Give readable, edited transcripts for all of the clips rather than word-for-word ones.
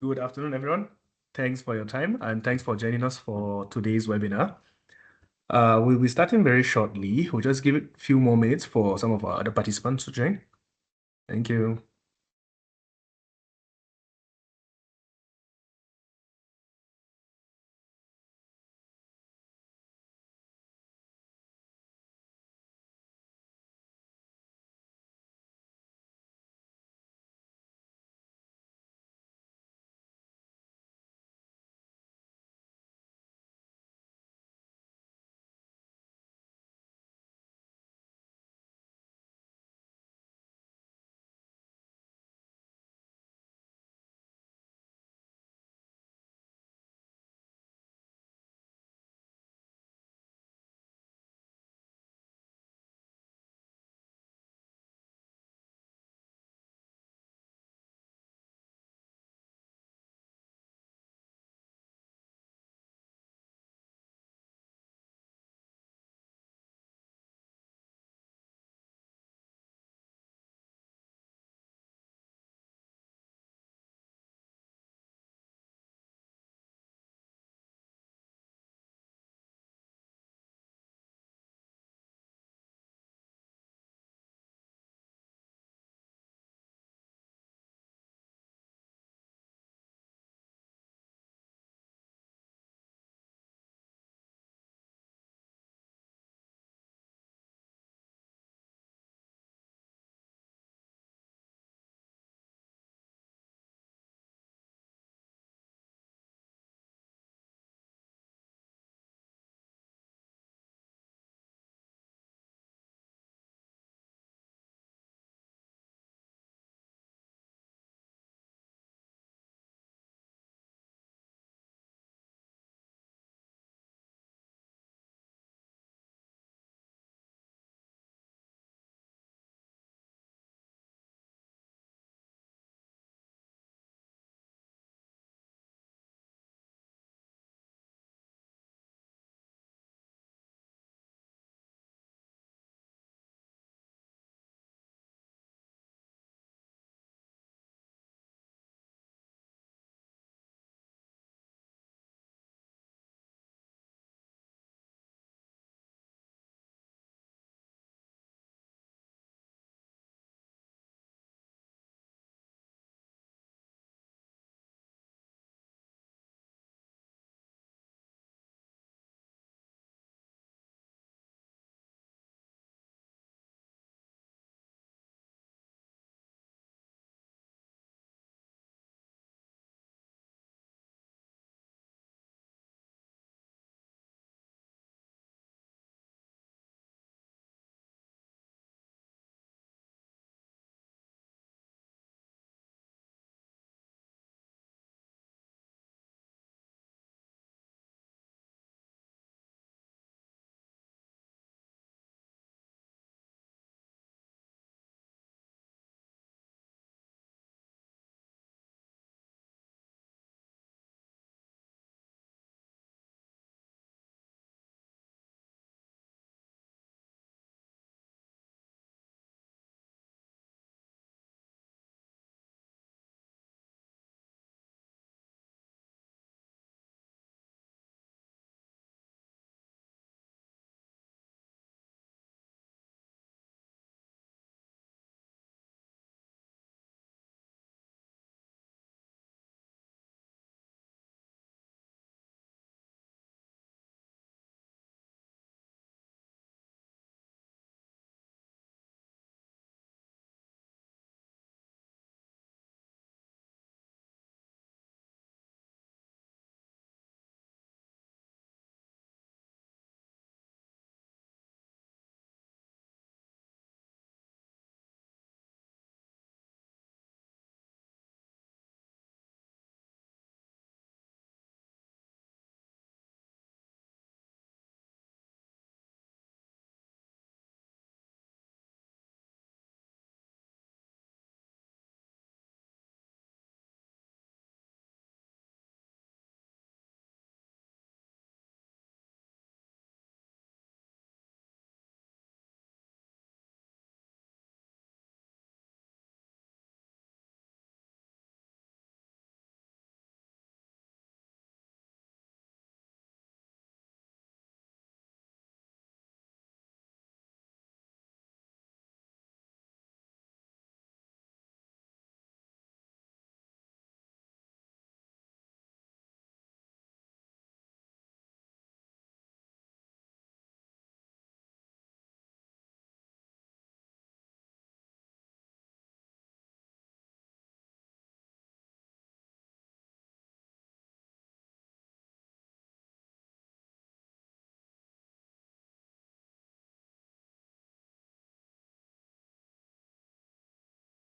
Good afternoon, everyone. Thanks for your time and thanks for joining us for today's webinar. We'll be starting very shortly. We'll just give it a few more minutes for some of our other participants to join. Thank you.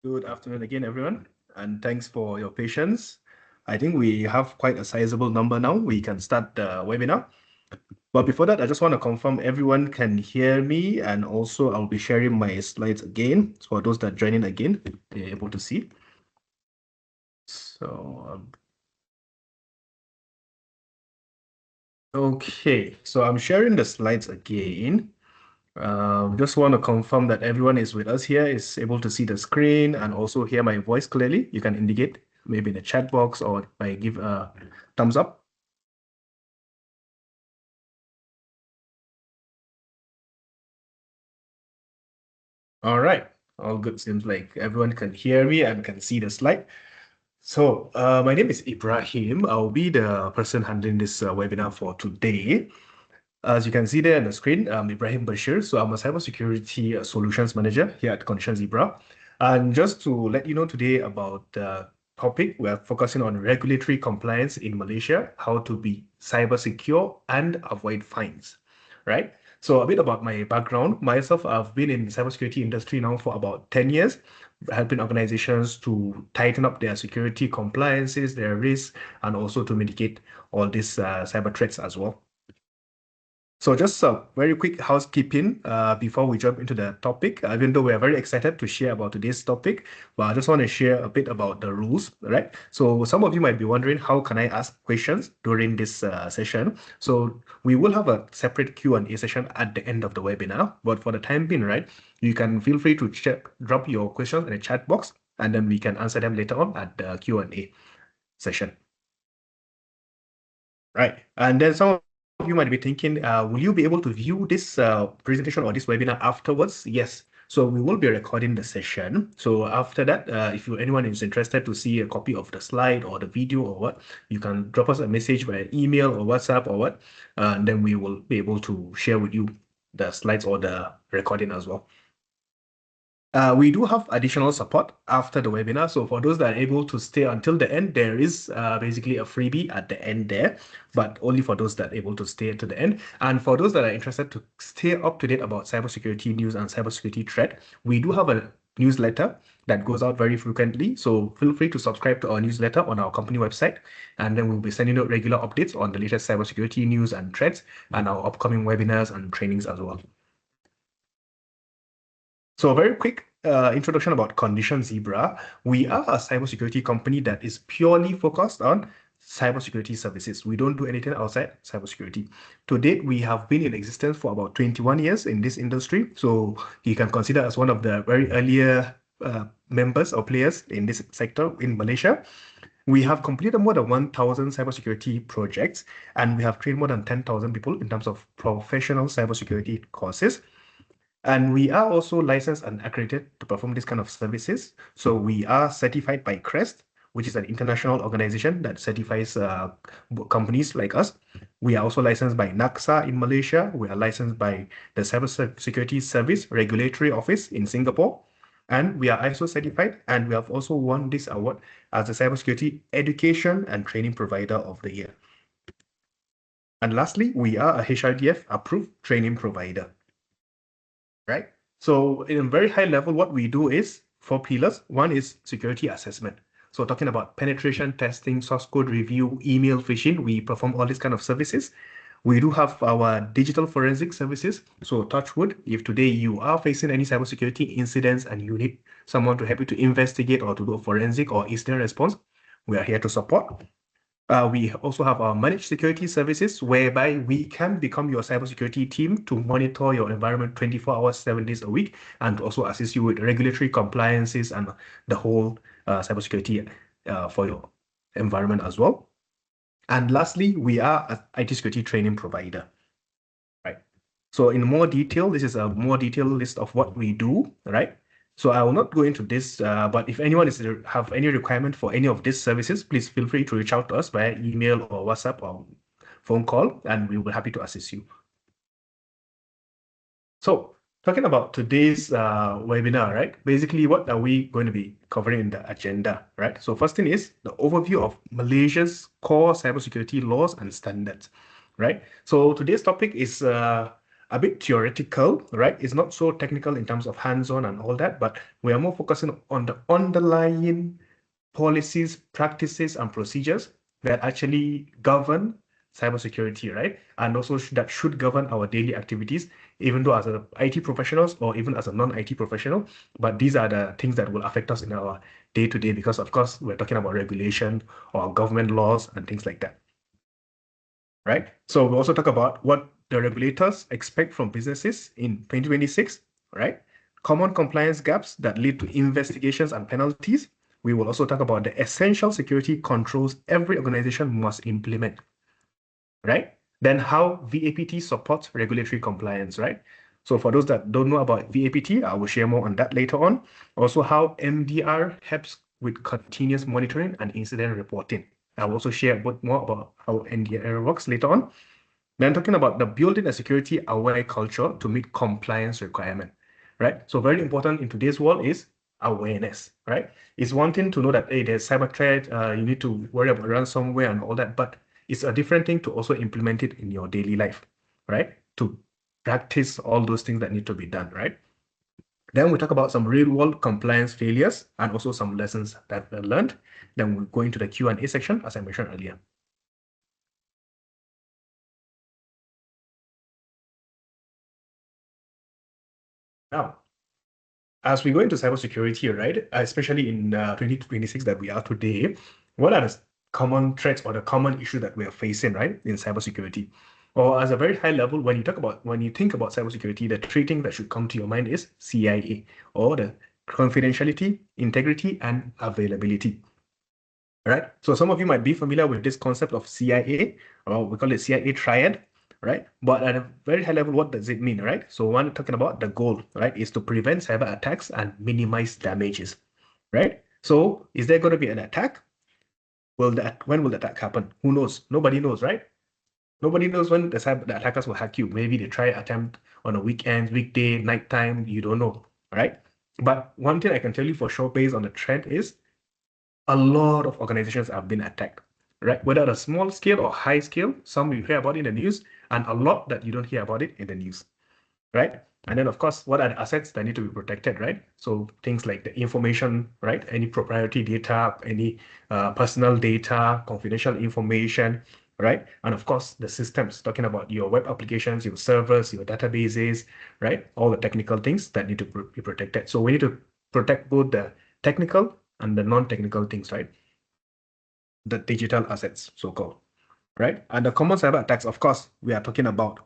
Good afternoon again, everyone, and thanks for your patience. I think we have quite a sizable number now. We can start the webinar. But before that, I just want to confirm everyone can hear me, and also I'll be sharing my slides again. So for those that join in again, they're able to see. So, okay, so I'm sharing the slides again. Just want to confirm that everyone is with us here, is able to see the screen and also hear my voice clearly. You can indicate maybe in the chat box or by give a thumbs up. All right, all good. Seems like everyone can hear me and can see the slide. So, my name is Ibrahim. I'll be the person handling this webinar for today. As you can see there on the screen, I'm Ibrahim Bashir. So I'm a cybersecurity solutions manager here at Condition Zebra. And just to let you know today about the topic, we're focusing on regulatory compliance in Malaysia, how to be cyber secure and avoid fines, right? So a bit about my background. Myself, I've been in the cybersecurity industry now for about 10 years, helping organizations to tighten up their security compliances, their risks, and also to mitigate all these cyber threats as well. So just a very quick housekeeping before we jump into the topic, even though we are very excited to share about today's topic, but I just want to share a bit about the rules, right? So some of you might be wondering, how can I ask questions during this session? So we will have a separate Q&A session at the end of the webinar, but for the time being, right, you can feel free to drop your questions in the chat box, and then we can answer them later on at the Q&A session. Right. And then some of you might be thinking, will you be able to view this presentation or this webinar afterwards? Yes. So we will be recording the session. So after that, if anyone is interested to see a copy of the slide or the video or what, you can drop us a message via email or WhatsApp or what, and then we will be able to share with you the slides or the recording as well. We do have additional support after the webinar. So for those that are able to stay until the end, there is basically a freebie at the end there, but only for those that are able to stay to the end. And for those that are interested to stay up to date about cybersecurity news and cybersecurity threat, we do have a newsletter that goes out very frequently. So feel free to subscribe to our newsletter on our company website, and then we'll be sending out regular updates on the latest cybersecurity news and threats and our upcoming webinars and trainings as well. So a very quick introduction about Condition Zebra. We are a cybersecurity company that is purely focused on cybersecurity services. We don't do anything outside cybersecurity. To date, we have been in existence for about 21 years in this industry. So you can consider us one of the very earlier members or players in this sector in Malaysia. We have completed more than 1,000 cybersecurity projects, and we have trained more than 10,000 people in terms of professional cybersecurity courses. And we are also licensed and accredited to perform this kind of services. So we are certified by CREST, which is an international organization that certifies companies like us. We are also licensed by NACSA in Malaysia. We are licensed by the Cybersecurity Service Regulatory Office in Singapore. And we are ISO certified, and we have also won this award as the Cybersecurity Education and Training Provider of the Year. And lastly, we are a HRDF approved training provider. Right? So in a very high level, what we do is 4 pillars. One is security assessment. So talking about penetration testing, source code review, email phishing, we perform all these kind of services. We do have our digital forensic services. So touch wood, if today you are facing any cybersecurity incidents and you need someone to help you to investigate or to do a forensic or incident response, we are here to support. We also have our managed security services, whereby we can become your cybersecurity team to monitor your environment 24 hours, 7 days a week, and also assist you with regulatory compliances and the whole cybersecurity for your environment as well. And lastly, we are an IT security training provider. Right. So in more detail, this is a more detailed list of what we do, right? So I will not go into this, but if anyone have any requirement for any of these services, please feel free to reach out to us via email or WhatsApp or phone call, and we will be happy to assist you. So talking about today's webinar, right? Basically, what are we going to be covering in the agenda, right? So first thing is the overview of Malaysia's core cybersecurity laws and standards, right? So today's topic is a bit theoretical, right? It's not so technical in terms of hands-on and all that, but we are more focusing on the underlying policies, practices, and procedures that actually govern cybersecurity, right? And also that should govern our daily activities, even though as a IT professionals or even as a non-IT professional. But these are the things that will affect us in our day-to-day because, of course, we're talking about regulation or government laws and things like that, right? So we also talk about what the regulators expect from businesses in 2026, right? Common compliance gaps that lead to investigations and penalties. We will also talk about the essential security controls every organization must implement, right? Then how VAPT supports regulatory compliance, right? So for those that don't know about VAPT, I will share more on that later on. Also how MDR helps with continuous monitoring and incident reporting. I will also share a bit more about how MDR works later on. Then talking about the building a security aware culture to meet compliance requirement, right? So very important in today's world is awareness, right? It's one thing to know that, hey, there's cyber threat, you need to worry about ransomware and all that, but it's a different thing to also implement it in your daily life, right? To practice all those things that need to be done, right? Then we talk about some real-world compliance failures and also some lessons that were learned. Then we'll go into the Q&A section, as I mentioned earlier. Now, as we go into cybersecurity, right, especially in 2026 that we are today, what are the common threats or the common issue that we are facing, right, in cybersecurity? Or as a very high level, when you think about cybersecurity, the three things that should come to your mind is CIA, or the confidentiality, integrity, and availability. Right? So some of you might be familiar with this concept of CIA, or we call it CIA triad, right? But at a very high level, what does it mean, right? So one talking about the goal, right, is to prevent cyber attacks and minimize damages, right? So is there going to be an attack? When will the attack happen? Who knows? Nobody knows, right? Nobody knows when the attackers will hack you. Maybe they try attempt on a weekend, weekday, nighttime, you don't know, right? But one thing I can tell you for sure based on the trend is a lot of organizations have been attacked, right? Whether at a small scale or high scale, some you hear about in the news, and a lot that you don't hear about it in the news, right? And then, of course, what are the assets that need to be protected, right? So things like the information, right? Any proprietary data, any personal data, confidential information, right? And of course, the systems, talking about your web applications, your servers, your databases, right? All the technical things that need to be protected. So we need to protect both the technical and the non-technical things, right? The digital assets, so-called, right? And the common cyber attacks, of course, we are talking about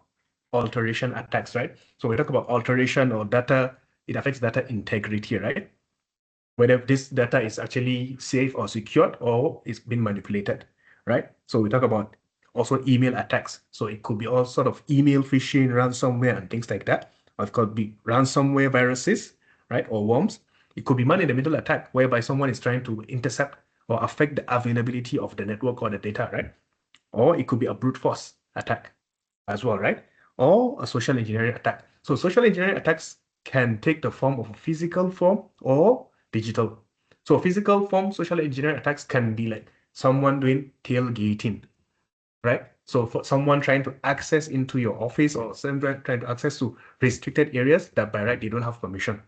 alteration attacks, right? So we talk about alteration or data, it affects data integrity, right? Whether this data is actually safe or secured or it's been manipulated, right? So we talk about also email attacks. So it could be all sort of email phishing, ransomware, and things like that. Or it could be ransomware viruses, right? Or worms. It could be man-in-the-middle attack, whereby someone is trying to intercept or affect the availability of the network or the data, right? Or it could be a brute force attack as well, right? Or a social engineering attack. So social engineering attacks can take the form of a physical form or digital. So physical form social engineering attacks can be like someone doing tailgating, right? So for someone trying to access into your office or someone trying to access to restricted areas that by right they don't have permission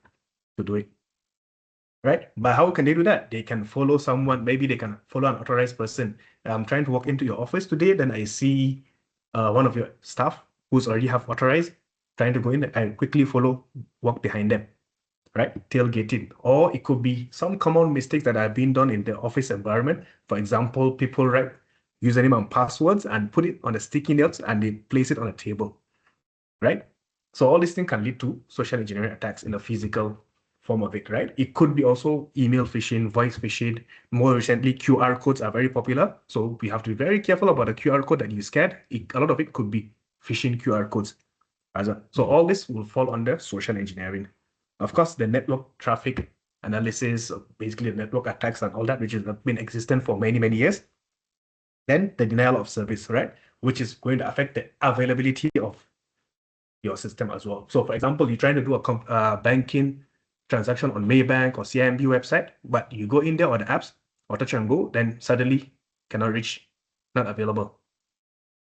to do it, right? But how can they do that? They can follow someone, maybe they can follow an authorized person. I'm trying to walk into your office today, then I see one of your staff who's already have authorized, trying to go in, and quickly follow, walk behind them, right? Tailgating. Or it could be some common mistakes that are being done in the office environment. For example, people write username and passwords and put it on a sticky notes and they place it on a table, right? So all these things can lead to social engineering attacks in the physical form of it, right? It could be also email phishing, voice phishing. More recently, QR codes are very popular. So we have to be very careful about the QR code that you scan. A lot of it could be phishing QR codes. So all this will fall under social engineering. Of course, the network traffic analysis, basically the network attacks and all that, which has been existent for many, many years. Then the denial of service, right? Which is going to affect the availability of your system as well. So for example, you're trying to do a banking transaction on Maybank or CIMB website, but you go in there on the apps or touch and go, then suddenly cannot reach, not available,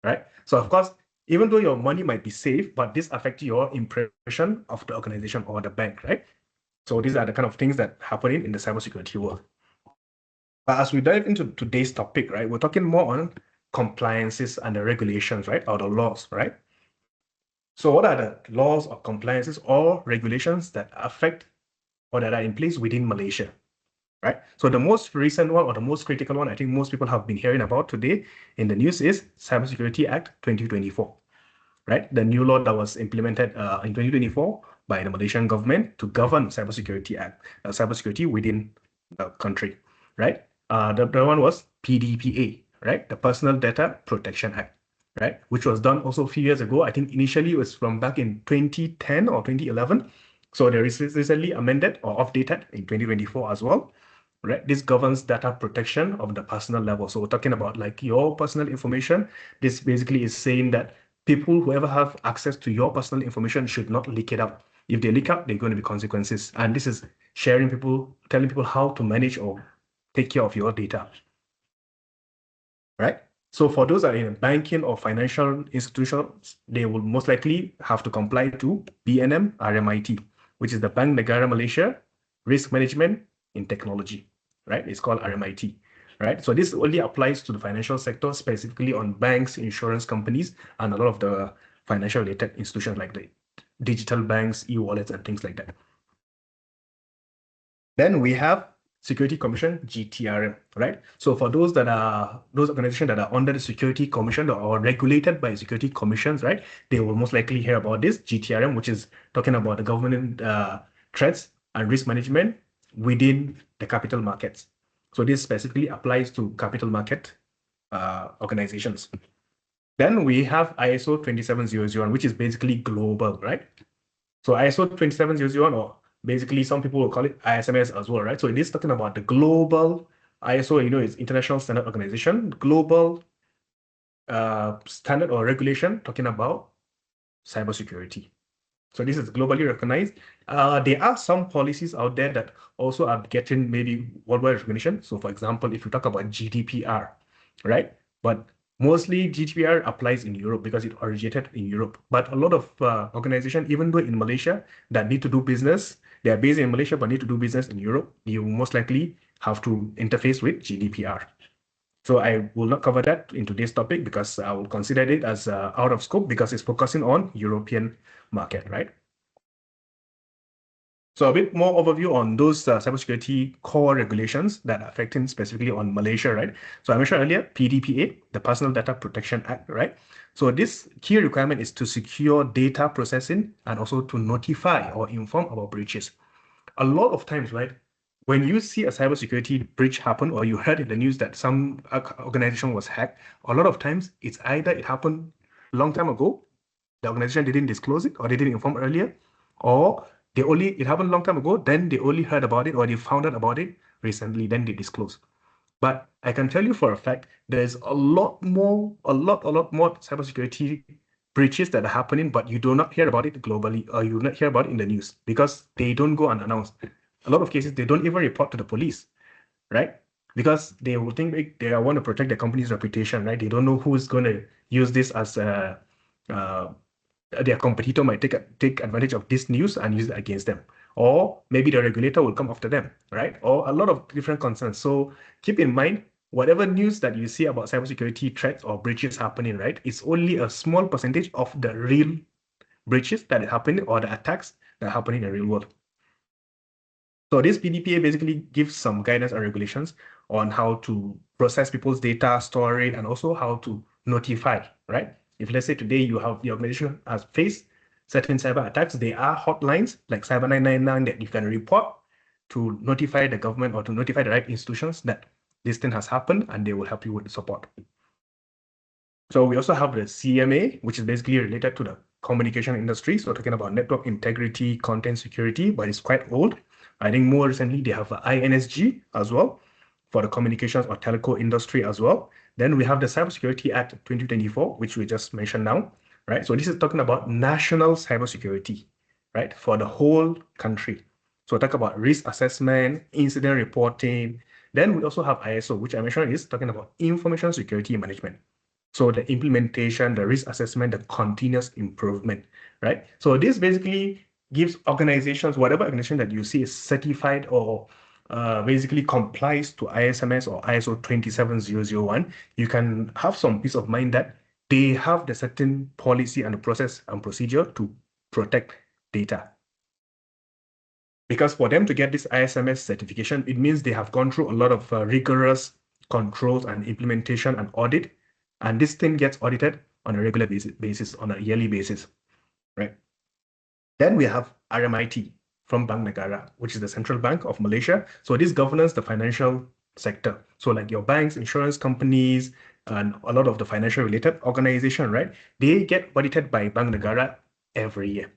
right? So of course, even though your money might be safe, but this affects your impression of the organization or the bank, right? So these are the kind of things that happening in the cybersecurity world. But as we dive into today's topic, right, we're talking more on compliances and the regulations, right, or the laws, right? So what are the laws or compliances or regulations that affect or that are in place within Malaysia, right? So the most recent one or the most critical one I think most people have been hearing about today in the news is Cybersecurity Act 2024, right? The new law that was implemented in 2024 by the Malaysian government to govern cybersecurity within the country, right? The one was PDPA, right? The Personal Data Protection Act, right? Which was done also a few years ago. I think initially it was from back in 2010 or 2011. So they recently amended or updated in 2024 as well, right? This governs data protection of the personal level. So we're talking about like your personal information. This basically is saying that people, whoever have access to your personal information should not leak it out. If they leak out, there are going to be consequences. And this is telling people how to manage or take care of your data, right? So for those that are in banking or financial institutions, they will most likely have to comply to BNM RMIT, which is the Bank Negara Malaysia Risk Management in Technology, right? It's called RMIT, right? So this only applies to the financial sector, specifically on banks, insurance companies, and a lot of the financial related institutions like the digital banks, e-wallets, and things like that. Then we have Security Commission, GTRM, right? So for those organizations that are under the Security Commission or regulated by security commissions, right? They will most likely hear about this GTRM, which is talking about the government threats and risk management within the capital markets. So this specifically applies to capital market organizations. Then we have ISO 27001, which is basically global, right? So ISO 27001, or basically some people will call it ISMS as well, right? So it is talking about the global ISO, it's International Standard Organization, global standard or regulation talking about cybersecurity. So this is globally recognized. There are some policies out there that also are getting maybe worldwide recognition. So for example, if you talk about GDPR, right? But mostly GDPR applies in Europe because it originated in Europe. But a lot of organizations, even though in Malaysia, that need to do business, they are based in Malaysia but need to do business in Europe, you most likely have to interface with GDPR. So I will not cover that in today's topic because I will consider it as out of scope because it's focusing on European market, right? So a bit more overview on those cybersecurity core regulations that are affecting specifically on Malaysia, right? So I mentioned earlier, PDPA, the Personal Data Protection Act, right? So this key requirement is to secure data processing and also to notify or inform about breaches. A lot of times, right, when you see a cybersecurity breach happen or you heard in the news that some organization was hacked, a lot of times it's either it happened a long time ago, the organization didn't disclose it or they didn't inform earlier, or it happened a long time ago, then they only heard about it or they found out about it recently, then they disclose. But I can tell you for a fact, there's a lot more cybersecurity breaches that are happening, but you do not hear about it globally or you do not hear about it in the news because they don't go unannounced. A lot of cases, they don't even report to the police, right? Because they will think they want to protect the company's reputation, right? They don't know who's going to use this as their competitor might take advantage of this news and use it against them. Or maybe the regulator will come after them, right? Or a lot of different concerns. So keep in mind, whatever news that you see about cybersecurity threats or breaches happening, right, it's only a small percentage of the real breaches that are happening or the attacks that are happening in the real world. So this PDPA basically gives some guidance and regulations on how to process people's data, store it, and also how to notify, right? If let's say today the organization has faced certain cyber attacks, there are hotlines like Cyber 999 that you can report to notify the government or to notify the right institutions that this thing has happened, and they will help you with the support. So we also have the CMA, which is basically related to the communication industry. So talking about network integrity, content security, but it's quite old. I think more recently they have the INSG as well for the communications or telco industry as well. Then we have the Cybersecurity Act 2024, which we just mentioned now, right? So this is talking about national cybersecurity, right? For the whole country. So talk about risk assessment, incident reporting. Then we also have ISO, which I mentioned is talking about information security management. So the implementation, the risk assessment, the continuous improvement, right? So this basically gives organizations, whatever organization that you see is certified or basically complies to ISMS or ISO 27001, you can have some peace of mind that they have the certain policy and process and procedure to protect data. Because for them to get this ISMS certification, it means they have gone through a lot of rigorous controls and implementation and audit. And this thing gets audited on a regular basis, on a yearly basis, right? Then we have RMIT from Bank Negara, which is the central bank of Malaysia. So this governs the financial sector. So like your banks, insurance companies, and a lot of the financial related organization, right? They get audited by Bank Negara every year,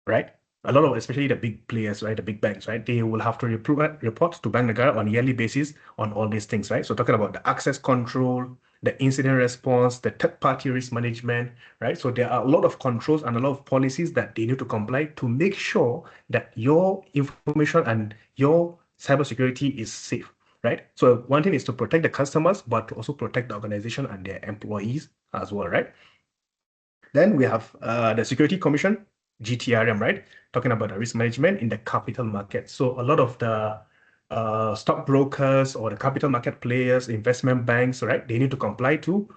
right? A lot of, especially the big players, right? The big banks, right? They will have to report to Bank Negara on a yearly basis on all these things, right? So talking about the access control, the incident response, the third-party risk management, right? So there are a lot of controls and a lot of policies that they need to comply to make sure that your information and your cybersecurity is safe, right? So one thing is to protect the customers, but to also protect the organization and their employees as well, right? Then we have the Security Commission, GTRM, right? Talking about the risk management in the capital market. So a lot of the stockbrokers or the capital market players, investment banks, right? They need to comply to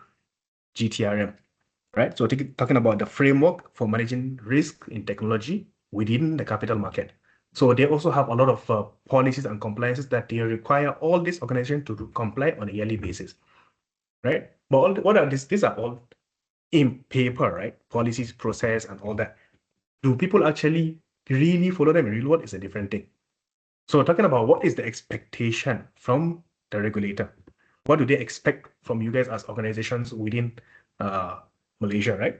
GTRM, right? So talking about the framework for managing risk in technology within the capital market. So they also have a lot of policies and compliances that they require all these organizations to comply on a yearly basis, right? But what are these? These are all in paper, right? Policies, process, and all that. Do people actually really follow them in real world is a different thing. So talking about what is the expectation from the regulator? What do they expect from you guys as organizations within Malaysia, right?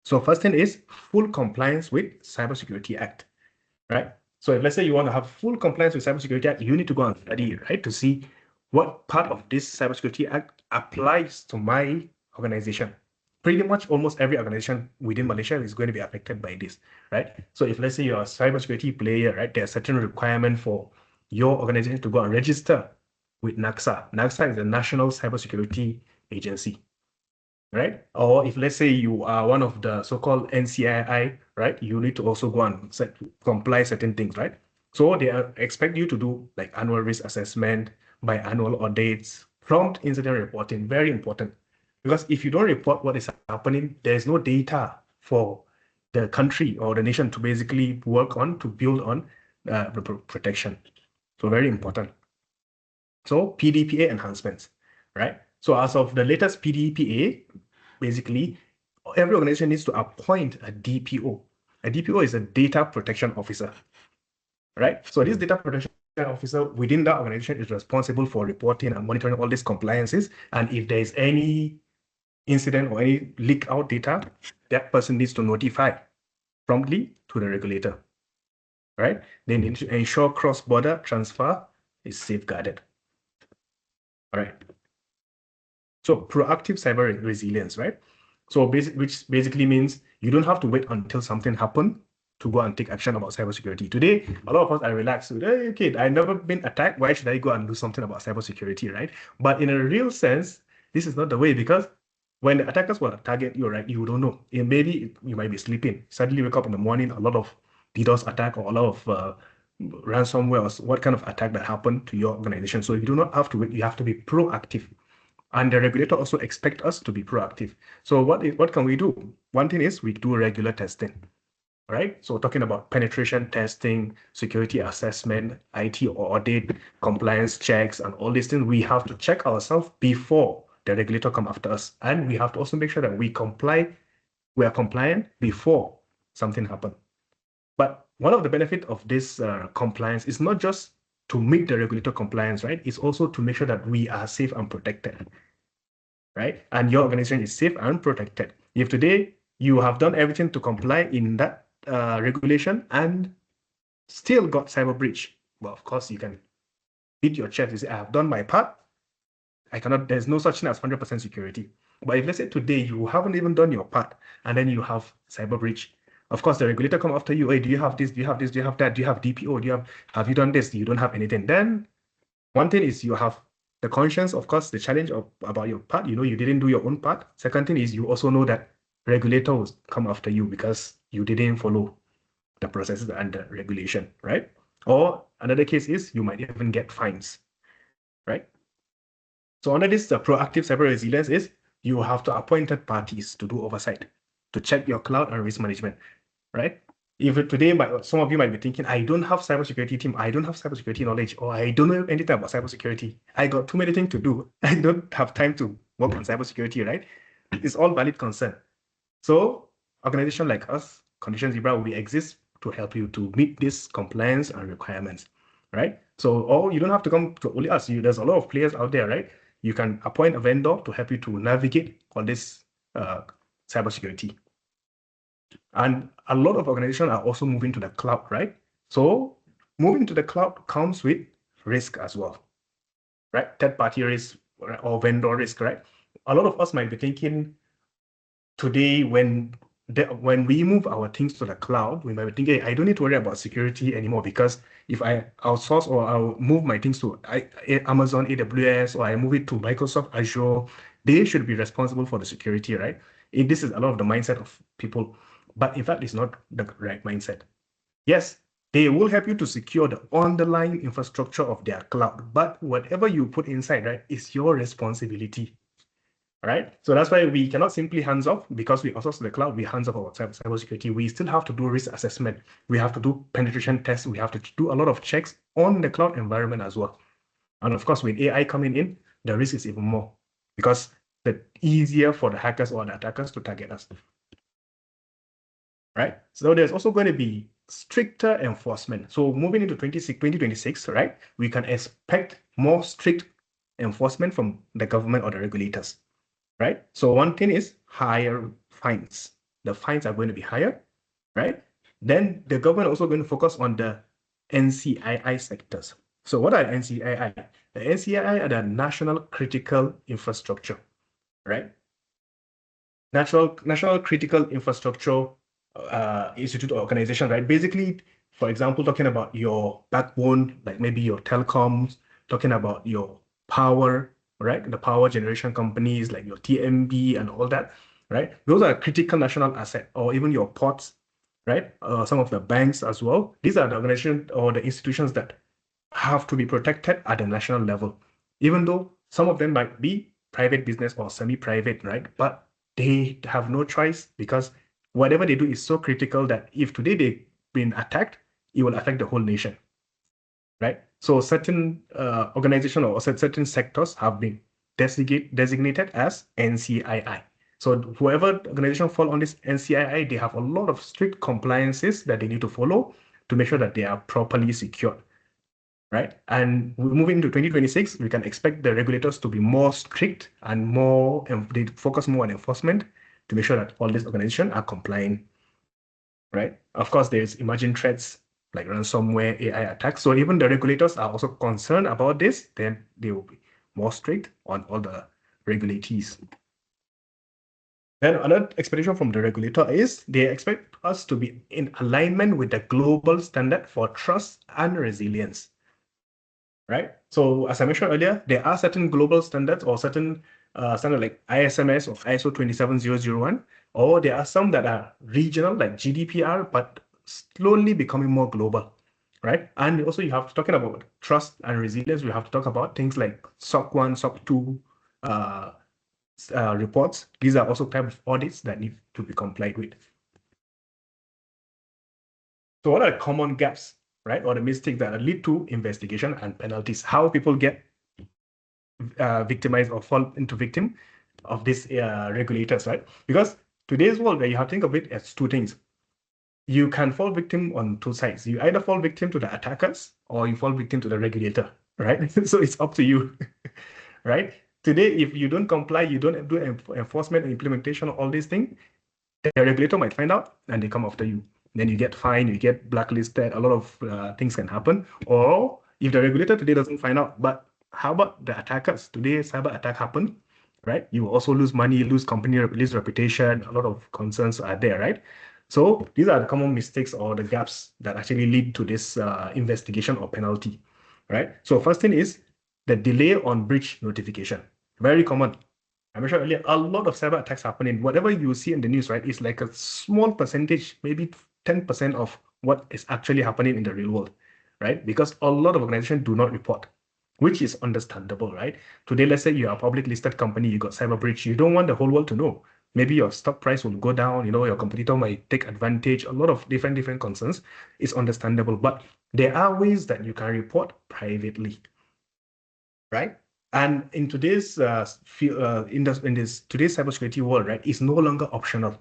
So first thing is full compliance with Cybersecurity Act, right? So if let's say you want to have full compliance with Cybersecurity Act, you need to go and study, right, to see what part of this Cybersecurity Act applies to my organization. Pretty much almost every organization within Malaysia is going to be affected by this, right? So if let's say you're a cybersecurity player, right, there are certain requirements for your organization to go and register with NACSA. NACSA is the National Cybersecurity Agency, right? Or if let's say you are one of the so-called NCII, right? You need to also go and comply certain things, right? So they expect you to do like annual risk assessment, biannual audits, prompt incident reporting, very important. Because if you don't report what is happening, there's no data for the country or the nation to basically work on, to build on protection. So very important. So PDPA enhancements, right? So as of the latest PDPA, basically, every organization needs to appoint a DPO. A DPO is a data protection officer, right? So this data protection officer within that organization is responsible for reporting and monitoring all these compliances. And if there is any incident or any leak out data, that person needs to notify promptly to the regulator, right? They need to ensure cross-border transfer is safeguarded. All right. So proactive cyber resilience, right? So which basically means you don't have to wait until something happened to go and take action about cybersecurity. Today, a lot of us are relaxed with, hey, okay, I've never been attacked. Why should I go and do something about cybersecurity, right? But in a real sense, this is not the way, because when the attackers will target you, right, you don't know. Maybe you might be sleeping. Suddenly wake up in the morning, a lot of DDoS attack or a lot of ransomware or what kind of attack that happened to your organization. So you do not have to wait. You have to be proactive. And the regulator also expects us to be proactive. So what can we do? One thing is we do regular testing, right? So talking about penetration testing, security assessment, IT audit, compliance checks, and all these things, we have to check ourselves before the regulator come after us. And we have to also make sure that we are compliant before something happens. But one of the benefits of this compliance is not just to meet the regulator compliance, right? It's also to make sure that we are safe and protected, right? And your organization is safe and protected. If today you have done everything to comply in that regulation and still got cyber breach, well, of course you can beat your chest. You say, I have done my part. There's no such thing as 100% security. But if let's say today you haven't even done your part and then you have cyber breach, of course the regulator come after you. Hey, do you have this? Do you have this? Do you have that? Do you have DPO? Have you done this? You don't have anything. Then one thing is you have the conscience, of course, the challenge about your part, you didn't do your own part. Second thing is you also know that regulator will come after you because you didn't follow the processes and the regulation, right? Or another case is you might even get fines, right? So under this, the proactive cyber resilience is you have to appoint third parties to do oversight, to check your cloud and risk management, right? If today, some of you might be thinking, I don't have cybersecurity team, I don't have cybersecurity knowledge, or I don't know anything about cybersecurity. I got too many things to do. I don't have time to work on cybersecurity, right? It's all valid concern. So organization like us, Condition Zebra, we exist to help you to meet these compliance and requirements, right? So, you don't have to come to only us. There's a lot of players out there, right? You can appoint a vendor to help you to navigate on this cybersecurity. And a lot of organizations are also moving to the cloud, right? So moving to the cloud comes with risk as well, right? Third-party risk or vendor risk, right? A lot of us might be thinking today when we move our things to the cloud, we might be thinking, I don't need to worry about security anymore because if I outsource or I'll move my things to Amazon AWS or I move it to Microsoft Azure, they should be responsible for the security, right? This is a lot of the mindset of people, but in fact, it's not the right mindset. Yes, they will help you to secure the underlying infrastructure of their cloud, but whatever you put inside, right, is your responsibility. Right? So that's why we cannot simply hands off because we outsource to the cloud, we hands off our cybersecurity. We still have to do risk assessment. We have to do penetration tests. We have to do a lot of checks on the cloud environment as well. And of course, with AI coming in, the risk is even more because it's easier for the hackers or the attackers to target us. Right? So there's also going to be stricter enforcement. So moving into 2026, right, we can expect more strict enforcement from the government or the regulators. Right? So one thing is higher fines. The fines are going to be higher, right? Then the government also going to focus on the NCII sectors. So what are NCII? The NCII are the National Critical Infrastructure, right? National Critical Infrastructure Institute or organization, right? Basically, for example, talking about your backbone, like maybe your telecoms, talking about your power, right? The power generation companies like your TMB and all that, right? Those are critical national asset, or even your ports, right? Some of the banks as well. These are the organizations or the institutions that have to be protected at the national level, even though some of them might be private business or semi-private, right? But they have no choice because whatever they do is so critical that if today they've been attacked, it will affect the whole nation, right? So certain organizations or certain sectors have been designated as NCII. So whoever organization fall on this NCII, they have a lot of strict compliances that they need to follow to make sure that they are properly secured, right? And we move into 2026, we can expect the regulators to be more strict and they focus more on enforcement to make sure that all these organizations are compliant, right? Of course, there's emerging threats like ransomware, AI attacks. So even the regulators are also concerned about this, then they will be more strict on all the regulatees. Then another expectation from the regulator is they expect us to be in alignment with the global standard for trust and resilience, right? So as I mentioned earlier, there are certain global standards or certain standard like ISMS or ISO 27001, or there are some that are regional like GDPR, but slowly becoming more global, right? And also you have talking about trust and resilience, we have to talk about things like SOC 1, SOC 2 reports. These are also type of audits that need to be complied with. So what are the common gaps, right? Or the mistakes that lead to investigation and penalties? How people get victimized or fall into victim of these regulators, right? Because today's world, where you have to think of it as two things. You can fall victim on two sides. You either fall victim to the attackers or you fall victim to the regulator, right? So it's up to you, right? Today, if you don't comply, you don't do enforcement and implementation of all these things, the regulator might find out and they come after you. Then you get fined, you get blacklisted, a lot of things can happen. Or if the regulator today doesn't find out, but how about the attackers? Today, cyber attack happened, right? You also lose money, lose company, lose reputation, a lot of concerns are there, right? So these are the common mistakes or the gaps that actually lead to this investigation or penalty, right? So first thing is the delay on breach notification. Very common. I mentioned earlier, a lot of cyber attacks happening. Whatever you see in the news, right, is like a small percentage, maybe 10% of what is actually happening in the real world, right? Because a lot of organizations do not report, which is understandable, right? Today, let's say you're a public listed company, you got cyber breach, you don't want the whole world to know. Maybe your stock price will go down, your competitor might take advantage, a lot of different concerns. It's understandable, but there are ways that you can report privately, right? And in today's today's cybersecurity world, right, it's no longer optional.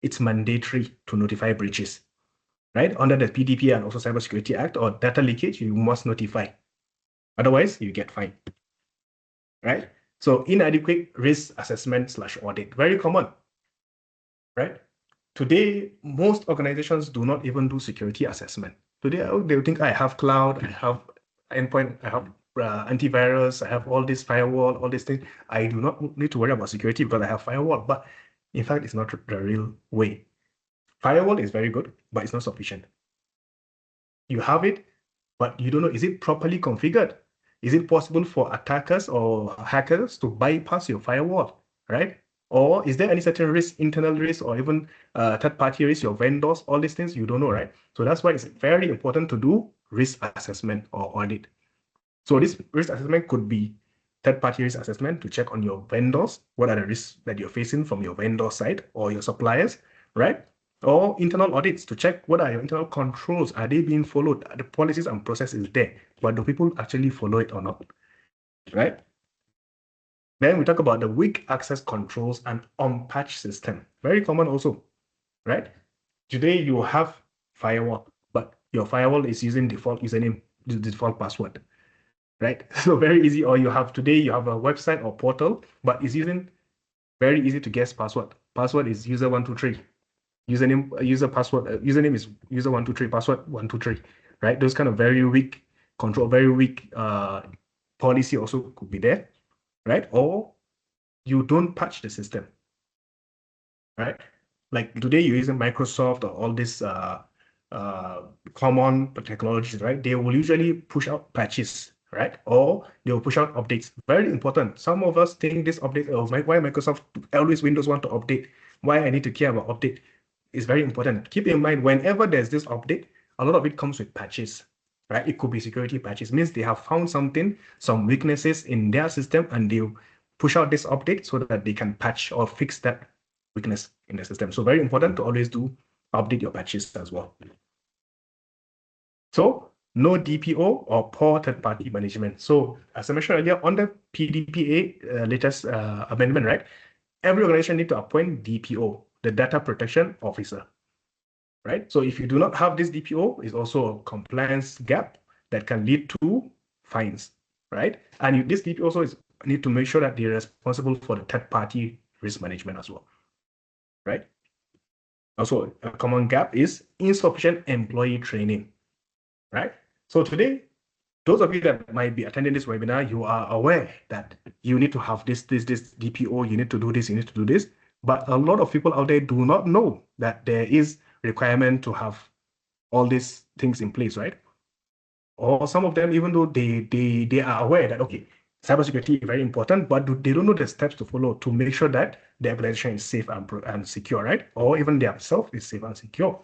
It's mandatory to notify breaches, right? Under the PDPA and also Cybersecurity Act or data leakage, you must notify. Otherwise, you get fined, right? So inadequate risk assessment / audit, very common, right? Today, most organizations do not even do security assessment. Today, they think I have cloud, I have endpoint, I have antivirus, I have all this firewall, all these things. I do not need to worry about security because I have firewall. But in fact, it's not the real way. Firewall is very good, but it's not sufficient. You have it, but you don't know, is it properly configured? Is it possible for attackers or hackers to bypass your firewall, right? Or is there any certain risk, internal risk, or even third-party risk, your vendors, all these things you don't know, right? So that's why it's very important to do risk assessment or audit. So this risk assessment could be third-party risk assessment to check on your vendors, what are the risks that you're facing from your vendor side or your suppliers, right? Or internal audits to check what are your internal controls, are they being followed? The policies and processes there, but do people actually follow it or not, right? Then we talk about the weak access controls and unpatched system. Very common also, right? Today you have firewall, but your firewall is using default username, default password, right? So very easy. Or you have a website or portal, but it's using very easy to guess password. Password is user123. Username is user123, password 123, right? Those kind of very weak control, very weak policy also could be there, right? Or you don't patch the system, right? Like today you're using Microsoft or all these common technologies, right? They will usually push out patches, right? Or they will push out updates. Very important. Some of us think this update, why Microsoft always Windows want to update, why I need to care about update is very important. Keep in mind, whenever there's this update, a lot of it comes with patches, right? It could be security patches. Means they have found something, some weaknesses in their system, and they'll push out this update so that they can patch or fix that weakness in the system. So very important to always update your patches as well. So no DPO or poor third-party management. So as I mentioned earlier, on the PDPA latest amendment, right? Every organization need to appoint DPO, the data protection officer, right? So if you do not have this DPO, it's also a compliance gap that can lead to fines, right? And this DPO also need to make sure that they're responsible for the third-party risk management as well, right? Also, a common gap is insufficient employee training, right? So today, those of you that might be attending this webinar, you are aware that you need to have this DPO, you need to do this, you need to do this. But a lot of people out there do not know that there is requirement to have all these things in place, right? Or some of them, even though they are aware that, okay, cybersecurity is very important, but they don't know the steps to follow to make sure that the organization is safe and secure, right? Or even themselves is safe and secure,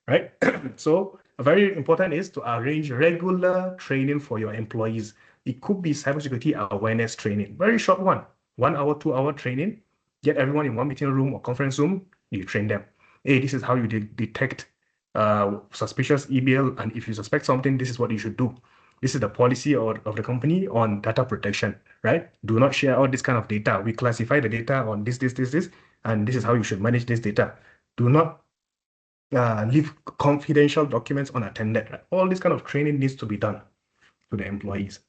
right? So very important is to arrange regular training for your employees. It could be cybersecurity awareness training, very short one, 1 hour, 2 hour training. Get everyone in one meeting room or conference room, you train them. Hey, this is how you detect suspicious email, and if you suspect something, this is what you should do. This is the policy of the company on data protection, right? Do not share all this kind of data. We classify the data on this, and this is how you should manage this data. Do not leave confidential documents unattended. Right? All this kind of training needs to be done to the employees,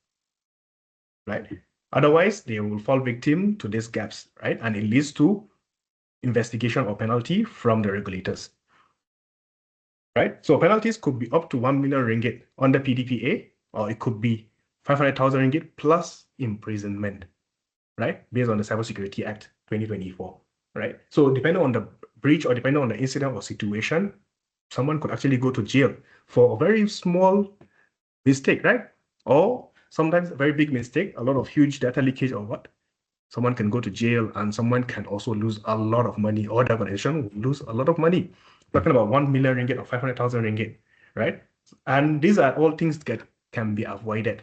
right? Otherwise, they will fall victim to these gaps, right? And it leads to investigation or penalty from the regulators, right? So penalties could be up to 1 million ringgit on the PDPA, or it could be 500,000 ringgit plus imprisonment, right? Based on the Cybersecurity Act 2024, right? So depending on the breach or depending on the incident or situation, someone could actually go to jail for a very small mistake, right? Or sometimes a very big mistake, a lot of huge data leakage or what, someone can go to jail and someone can also lose a lot of money, or the organization will lose a lot of money. Talking about 1 million ringgit or 500,000 ringgit, right? And these are all things that can be avoided.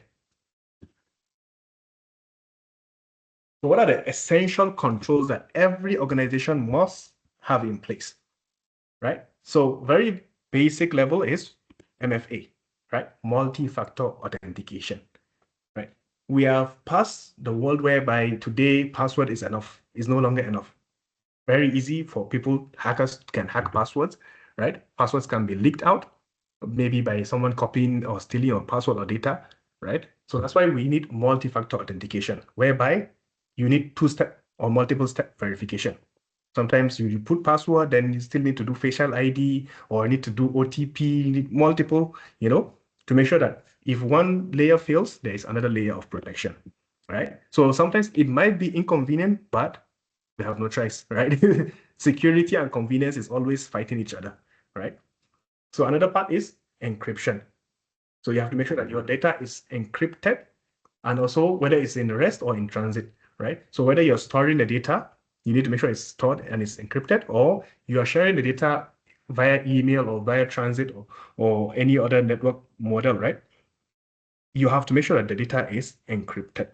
So what are the essential controls that every organization must have in place, right? So very basic level is MFA, right? Multi-factor authentication, right? We have passed the world whereby today password is enough, is no longer enough. Very easy for people, hackers can hack passwords, right? Passwords can be leaked out, maybe by someone copying or stealing your password or data, right? So that's why we need multi-factor authentication, whereby you need two-step or multiple-step verification. Sometimes you put password, then you still need to do facial ID or need to do OTP, you need multiple, to make sure that if one layer fails, there is another layer of protection, right? So sometimes it might be inconvenient, but we have no choice, right? Security and convenience is always fighting each other, right? So another part is encryption. So you have to make sure that your data is encrypted, and also whether it's in rest or in transit, right? So whether you're storing the data, you need to make sure it's stored and it's encrypted, or you are sharing the data via email or via transit or any other network model, right? You have to make sure that the data is encrypted,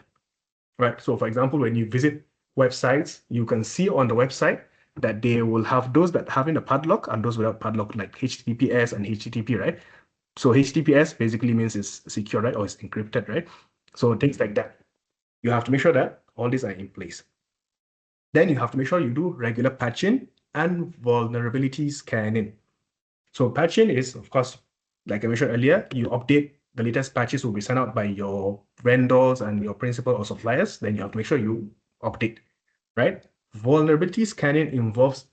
right? So for example, when you visit websites, you can see on the website that they will have those that having a padlock and those without padlock, like HTTPS and HTTP, right? So HTTPS basically means it's secure, right? Or it's encrypted, right? So things like that. You have to make sure that all these are in place. Then you have to make sure you do regular patching and vulnerability scanning. So patching is, of course, like I mentioned earlier, you update the latest patches will be sent out by your vendors and your principal or suppliers. Then you have to make sure you update, right? Vulnerability scanning involves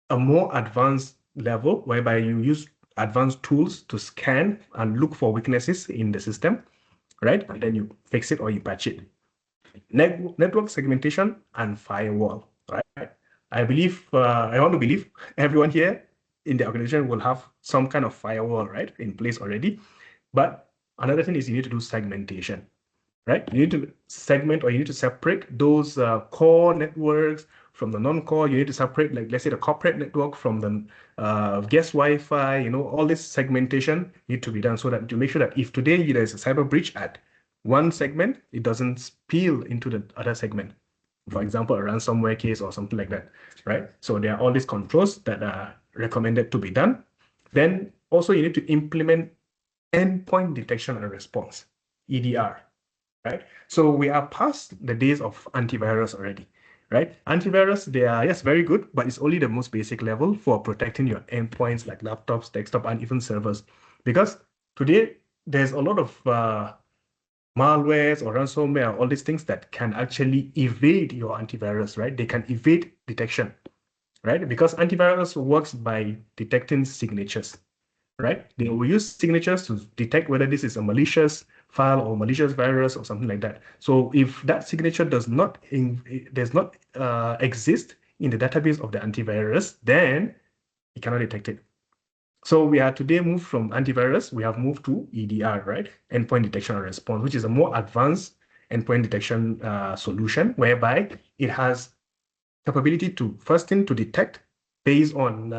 a more advanced level whereby you use advanced tools to scan and look for weaknesses in the system, right? And then you fix it or you patch it. Network segmentation and firewall, right? I want to believe everyone here in the organization will have some kind of firewall, right, in place already. But another thing is you need to do segmentation, right? You need to segment, or you need to separate those core networks from the non-core. You need to separate, like, let's say the corporate network from the guest Wi-Fi, all this segmentation need to be done so that to make sure that if today there's a cyber breach at one segment, it doesn't spill into the other segment. For example, a ransomware case or something like that, right? So there are all these controls that are recommended to be done. Then also you need to implement endpoint detection and response, EDR, right? So we are past the days of antivirus already, right? Antivirus, they are, yes, very good, but it's only the most basic level for protecting your endpoints like laptops, desktop, and even servers. Because today, there's a lot of malwares or ransomware, all these things that can actually evade your antivirus, right? They can evade detection, right? Because antivirus works by detecting signatures, right? They will use signatures to detect whether this is a malicious file or malicious virus or something like that. So if that signature does not exist in the database of the antivirus, then it cannot detect it. So we are today moved from antivirus, we have moved to EDR, right? Endpoint detection and response, which is a more advanced endpoint detection solution, whereby it has capability to first thing to detect based on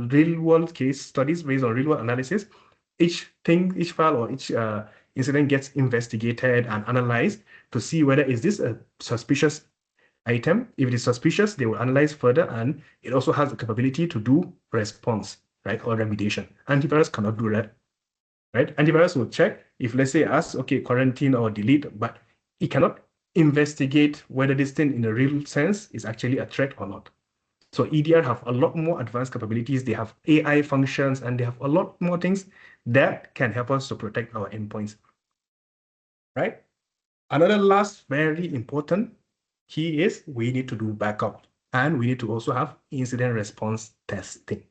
real world case studies, based on real world analysis. Each file or each incident gets investigated and analyzed to see whether is this a suspicious item. If it is suspicious, they will analyze further, and it also has the capability to do response, right, or remediation. Antivirus cannot do that, right? Antivirus will check if, let's say, ask, okay, quarantine or delete, but it cannot investigate whether this thing in a real sense is actually a threat or not. So EDR have a lot more advanced capabilities. They have AI functions, and they have a lot more things that can help us to protect our endpoints, right? Another last very important key is we need to do backup, and we need to also have incident response testing,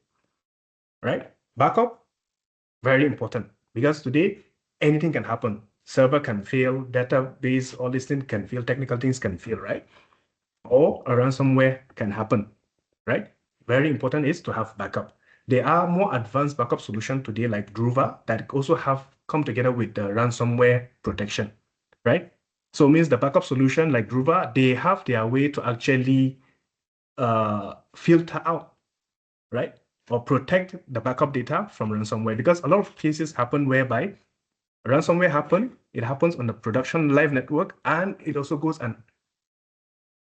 right? Backup, very important, because today anything can happen. Server can fail, database, all these things can fail, technical things can fail, right? Or a ransomware can happen, right? Very important is to have backup. There are more advanced backup solutions today like Druva that also have come together with the ransomware protection, right? So it means the backup solution like Druva, they have their way to actually filter out, right? Or protect the backup data from ransomware, because a lot of cases happen whereby ransomware it happens on the production live network, and it also goes and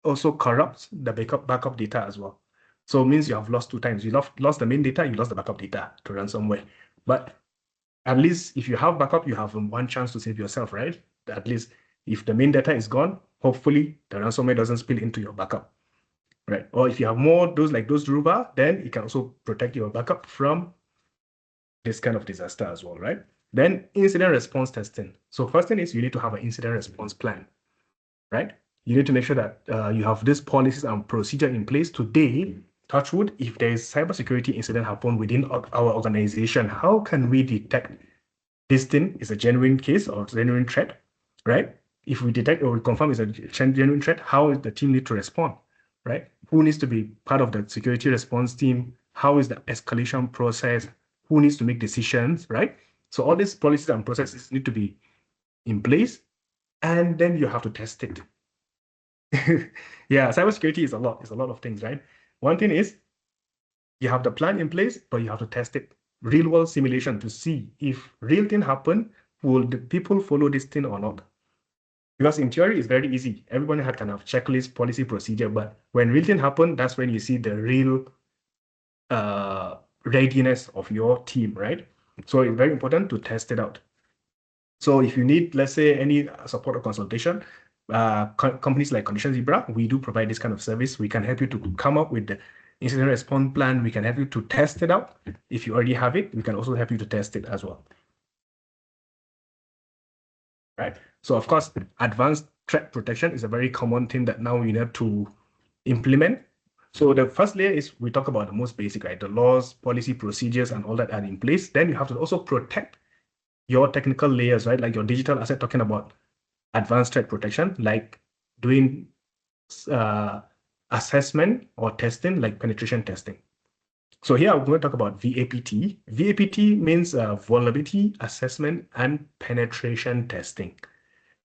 also corrupts the backup data as well. So it means you have lost two times. You lost the main data, you lost the backup data to ransomware. But at least if you have backup, you have one chance to save yourself, right? At least if the main data is gone, hopefully the ransomware doesn't spill into your backup, right? Or if you have more those Druva, then it can also protect your backup from this kind of disaster as well, right? Then incident response testing. So first thing is you need to have an incident response plan, right? You need to make sure that you have these policies and procedure in place today. Touch wood, if there is cybersecurity incident happen within our organization, how can we detect this thing is a genuine case or genuine threat, right? If we detect or we confirm it's a genuine threat, how is the team need to respond, right? Who needs to be part of the security response team? How is the escalation process? Who needs to make decisions, right? So all these policies and processes need to be in place, and then you have to test it. Yeah, cybersecurity is a lot. It's a lot of things, right? One thing is you have the plan in place, but you have to test it. Real world simulation to see if real thing happen, will the people follow this thing or not? Because in theory, it's very easy. Everybody had kind of checklist, policy, procedure, but when real thing happen, that's when you see the real readiness of your team, right? So it's very important to test it out. So if you need, let's say, any support or consultation, companies like Condition Zebra, we do provide this kind of service. We can help you to come up with the incident response plan. We can help you to test it out. If you already have it, we can also help you to test it as well. Right. So of course, advanced threat protection is a very common thing that now you need to implement. So the first layer is we talk about the most basic, right? The laws, policy, procedures, and all that are in place. Then you have to also protect your technical layers, right? Like your digital asset, talking about advanced threat protection, like doing assessment or testing, like penetration testing. So here I'm going to talk about VAPT. VAPT means vulnerability assessment and penetration testing,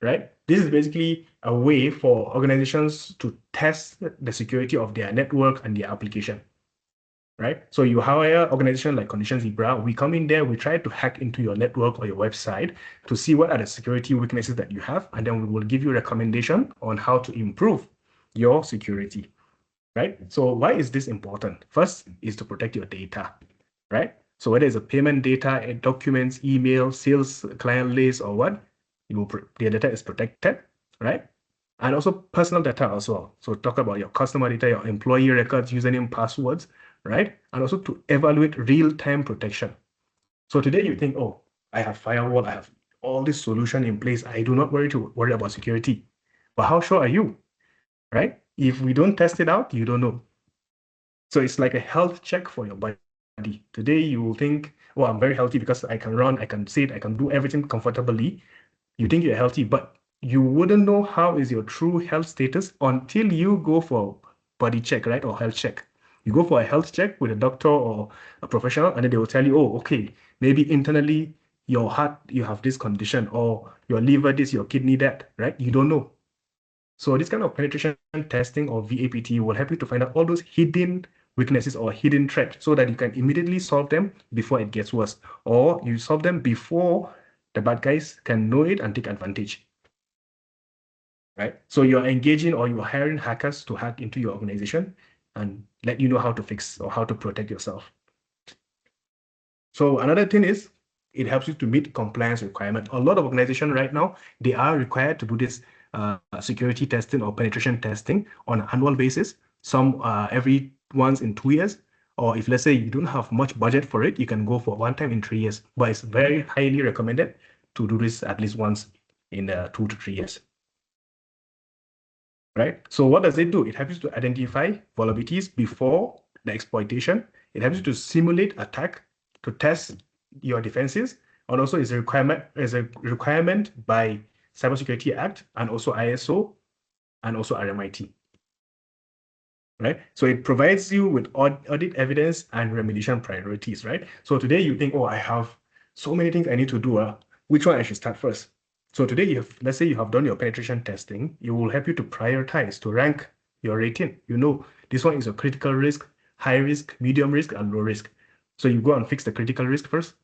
right? This is basically a way for organizations to test the security of their network and their application, right? So you hire an organization like Condition Zebra, we come in there, we try to hack into your network or your website to see what are the security weaknesses that you have, and then we will give you a recommendation on how to improve your security, right? So why is this important? First is to protect your data, right? So whether it's a payment data, documents, email, sales, client list, or what, the data is protected, right? And also personal data as well. So talk about your customer data, your employee records, username, passwords, right? And also to evaluate real-time protection. So today you think, oh, I have firewall, I have all this solution in place. I do not worry about security. But how sure are you, right? If we don't test it out, you don't know. So it's like a health check for your body. Today you will think, oh, I'm very healthy because I can run, I can sit, I can do everything comfortably. You think you're healthy, but you wouldn't know how is your true health status until you go for body check, right? Or health check. You go for a health check with a doctor or a professional, and then they will tell you, oh, okay, maybe internally your heart, you have this condition, or your liver, this, your kidney, that, right? You don't know. So this kind of penetration testing or VAPT will help you to find out all those hidden weaknesses or hidden threats so that you can immediately solve them before it gets worse, or you solve them before the bad guys can know it and take advantage, right? So you're engaging or you're hiring hackers to hack into your organization and let you know how to fix or how to protect yourself. So another thing is it helps you to meet compliance requirement. A lot of organizations right now, they are required to do this security testing or penetration testing on an annual basis, some every once in 2 years. Or if let's say you don't have much budget for it, you can go for one time in 3 years. But it's very highly recommended to do this at least once in 2 to 3 years. Right? So what does it do? It helps you to identify vulnerabilities before the exploitation. It helps you to simulate attack, to test your defenses, and also is a requirement by Cybersecurity Act and also ISO and also RMIT. Right? So it provides you with audit evidence and remediation priorities, right? So today you think, oh, I have so many things I need to do. Which one I should start first? So today, let's say you have done your penetration testing, it will help you to prioritize, to rank your rating. You know, this one is a critical risk, high risk, medium risk, and low risk. So you go and fix the critical risk first.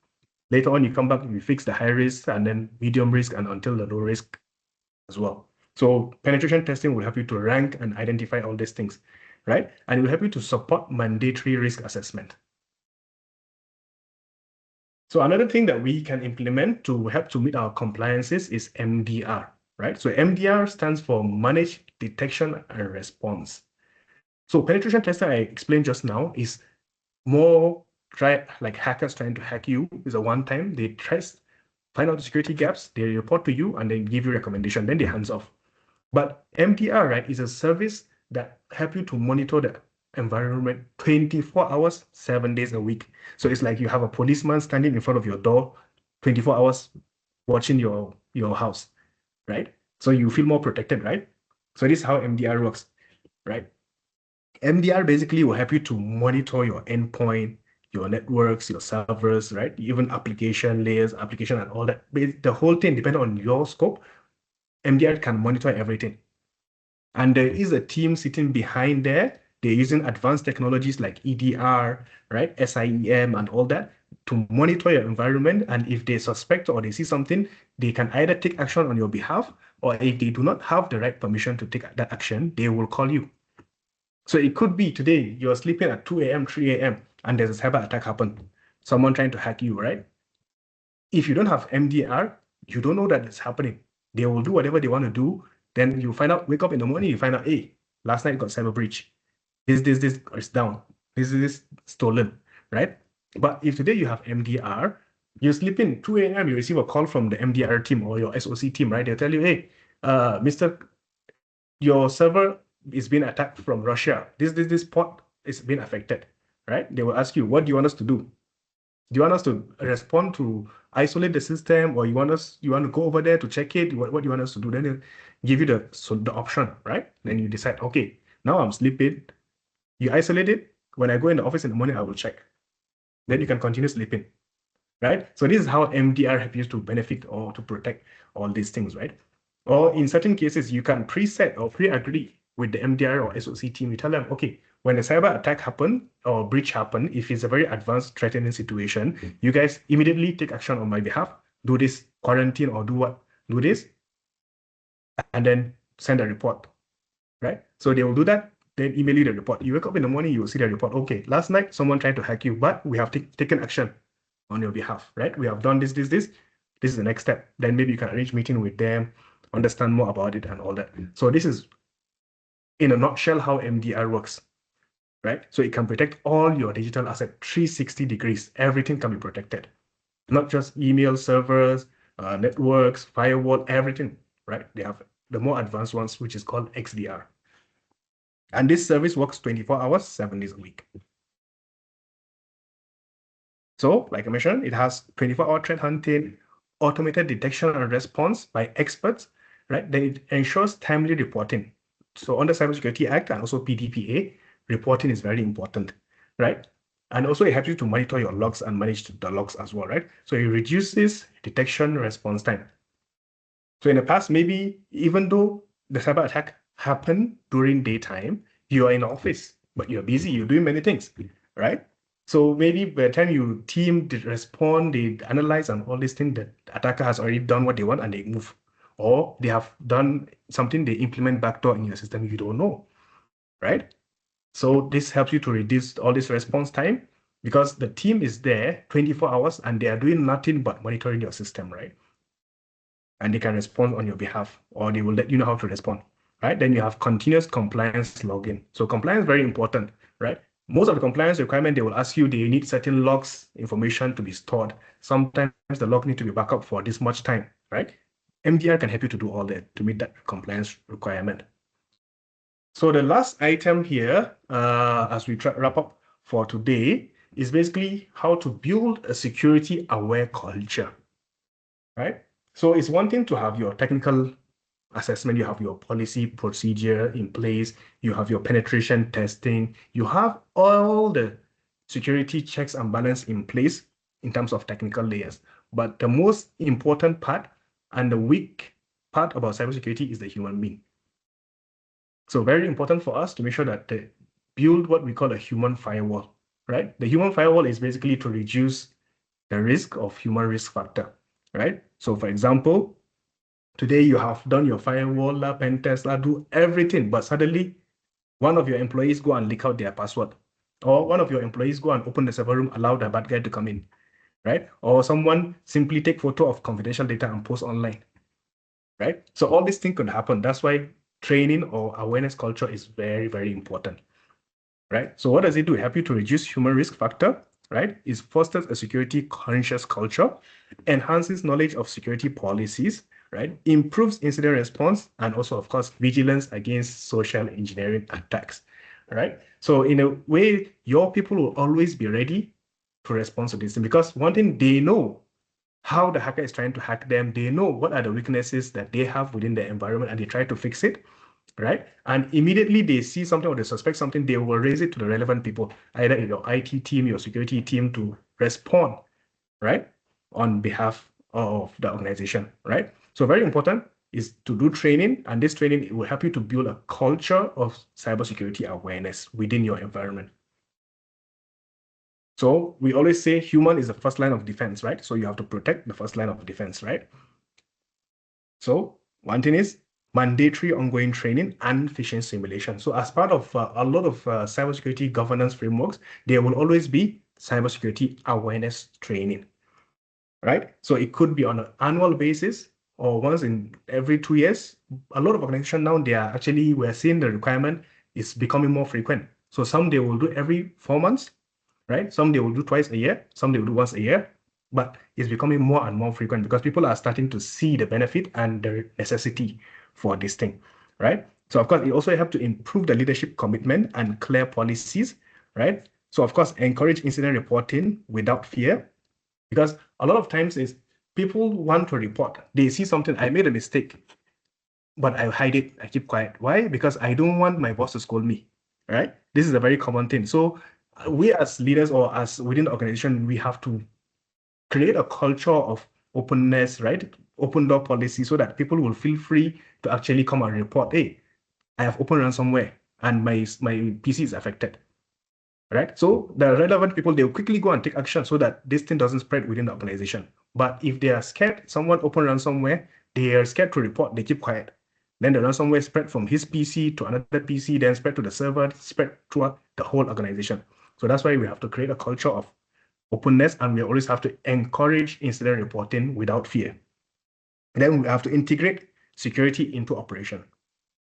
Later on, you come back, you fix the high risk and then medium risk and until the low risk as well. So penetration testing will help you to rank and identify all these things, right? And it will help you to support mandatory risk assessment. So another thing that we can implement to help to meet our compliances is MDR, right? So MDR stands for Manage Detection and Response. So penetration testing I explained just now is more like hackers trying to hack you. Is a one time they test, find out the security gaps, they report to you, and then give you recommendation. Then they hands off. But MDR, right, is a service that help you to monitor the environment 24 hours, 7 days a week. So it's like you have a policeman standing in front of your door 24 hours watching your house, right? So you feel more protected, right? So this is how MDR works, right? MDR basically will help you to monitor your endpoint, your networks, your servers, right? Even application layers, application and all that. The whole thing depends on your scope. MDR can monitor everything. And there is a team sitting behind there. They're using advanced technologies like EDR, right? SIEM and all that to monitor your environment. And if they suspect or they see something, they can either take action on your behalf, or if they do not have the right permission to take that action, they will call you. So it could be today you're sleeping at 2 a.m., 3 a.m., and there's a cyber attack happen. Someone trying to hack you, right? If you don't have MDR, you don't know that it's happening. They will do whatever they want to do. Then you find out, wake up in the morning, you find out, hey, last night got cyber breach. This is down. This stolen, right? But if today you have MDR, you sleep in 2 a.m., you receive a call from the MDR team or your SOC team, right? They tell you, hey, Mr. Your server is being attacked from Russia. This port is being affected, right? They will ask you, what do you want us to do? Do you want us to respond to isolate the system, or you want to go over there to check it? What do you want us to do? Then they'll give you the option, right? Then you decide, okay, now I'm sleeping. You isolate it. When I go in the office in the morning, I will check. Then you can continue sleeping, right? So this is how MDR helps you to benefit or to protect all these things, right? Or in certain cases, you can preset or pre-agree with the MDR or SOC team. You tell them, okay, when a cyber attack happen or breach happen, if it's a very advanced threatening situation, you guys immediately take action on my behalf, do this quarantine or do this, and then send a report, right? So they will do that, then email you the report. You wake up in the morning, you will see the report. Okay, last night someone tried to hack you, but we have taken action on your behalf, right? We have done this. This is the next step. Then maybe you can arrange meeting with them, understand more about it and all that. So this is, in a nutshell, how MDR works, right? So it can protect all your digital asset 360 degrees. Everything can be protected, not just email servers, networks, firewall, everything, right? They have the more advanced ones, which is called XDR. And this service works 24 hours, 7 days a week. So, like I mentioned, it has 24-hour threat hunting, automated detection and response by experts, right? Then it ensures timely reporting. So under Cybersecurity Act and also PDPA, reporting is very important, right? And also it helps you to monitor your logs and manage the logs as well, right? So it reduces detection response time. So in the past, maybe even though the cyber attack happened during daytime, you are in the office, but you're busy, you're doing many things, right? So maybe by the time you team did respond, they analyze and all these things, the attacker has already done what they want and they move. Or they have done something, they implement backdoor in your system, you don't know, right? So this helps you to reduce all this response time because the team is there 24 hours and they are doing nothing but monitoring your system, right? And they can respond on your behalf, or they will let you know how to respond, right? Then you have continuous compliance login. So compliance is very important, right? Most of the compliance requirement, they will ask you, they need certain logs information to be stored. Sometimes the log need to be back up for this much time, right? MDR can help you to do all that to meet that compliance requirement. So the last item here, as we wrap up for today, is basically how to build a security-aware culture, right? So it's one thing to have your technical assessment, you have your policy procedure in place, you have your penetration testing, you have all the security checks and balance in place in terms of technical layers. But the most important part And the weak part about cybersecurity is the human being. So very important for us to make sure that they build what we call a human firewall, right? The human firewall is basically to reduce the risk of human risk factor, right? So for example, today you have done your firewall, pen test, do everything, but suddenly one of your employees go and leak out their password, or one of your employees go and open the server room, allow the bad guy to come in, right? Or someone simply take photo of confidential data and post online, right? So all these things could happen. That's why training or awareness culture is very, very important, right? So what does it do? Help you to reduce human risk factor, right? It fosters a security conscious culture, enhances knowledge of security policies, right? Improves incident response, and also, of course, vigilance against social engineering attacks, right? So in a way, your people will always be ready to respond to this because one thing they know how the hacker is trying to hack them. They know what are the weaknesses that they have within the environment and they try to fix it, right? And immediately they see something or they suspect something, they will raise it to the relevant people, either in your IT team, your security team to respond, right? On behalf of the organization, right? So very important is to do training, and this training will help you to build a culture of cybersecurity awareness within your environment. So we always say human is the first line of defense, right? So you have to protect the first line of defense, right? So one thing is mandatory ongoing training and phishing simulation. So as part of a lot of cybersecurity governance frameworks, there will always be cybersecurity awareness training, right? So it could be on an annual basis or once in every 2 years. A lot of organizations now, we're seeing the requirement is becoming more frequent. So some they will do every 4 months, right? Some they will do twice a year, some they will do once a year, but it's becoming more and more frequent because people are starting to see the benefit and the necessity for this thing, right? So of course, it also helps to improve the leadership commitment and clear policies, right? So of course, encourage incident reporting without fear, because a lot of times is people want to report. They see something, I made a mistake, but I hide it, I keep quiet. Why? Because I don't want my boss to scold me, right? This is a very common thing. So we as leaders or as within the organization, we have to create a culture of openness, right? Open door policy so that people will feel free to actually come and report, hey, I have open ransomware and my PC is affected, right? So the relevant people, they will quickly go and take action so that this thing doesn't spread within the organization. But if they are scared, someone open ransomware, they are scared to report, they keep quiet. Then the ransomware spread from his PC to another PC, then spread to the server, spread throughout the whole organization. So that's why we have to create a culture of openness, and we always have to encourage incident reporting without fear. And then we have to integrate security into operation,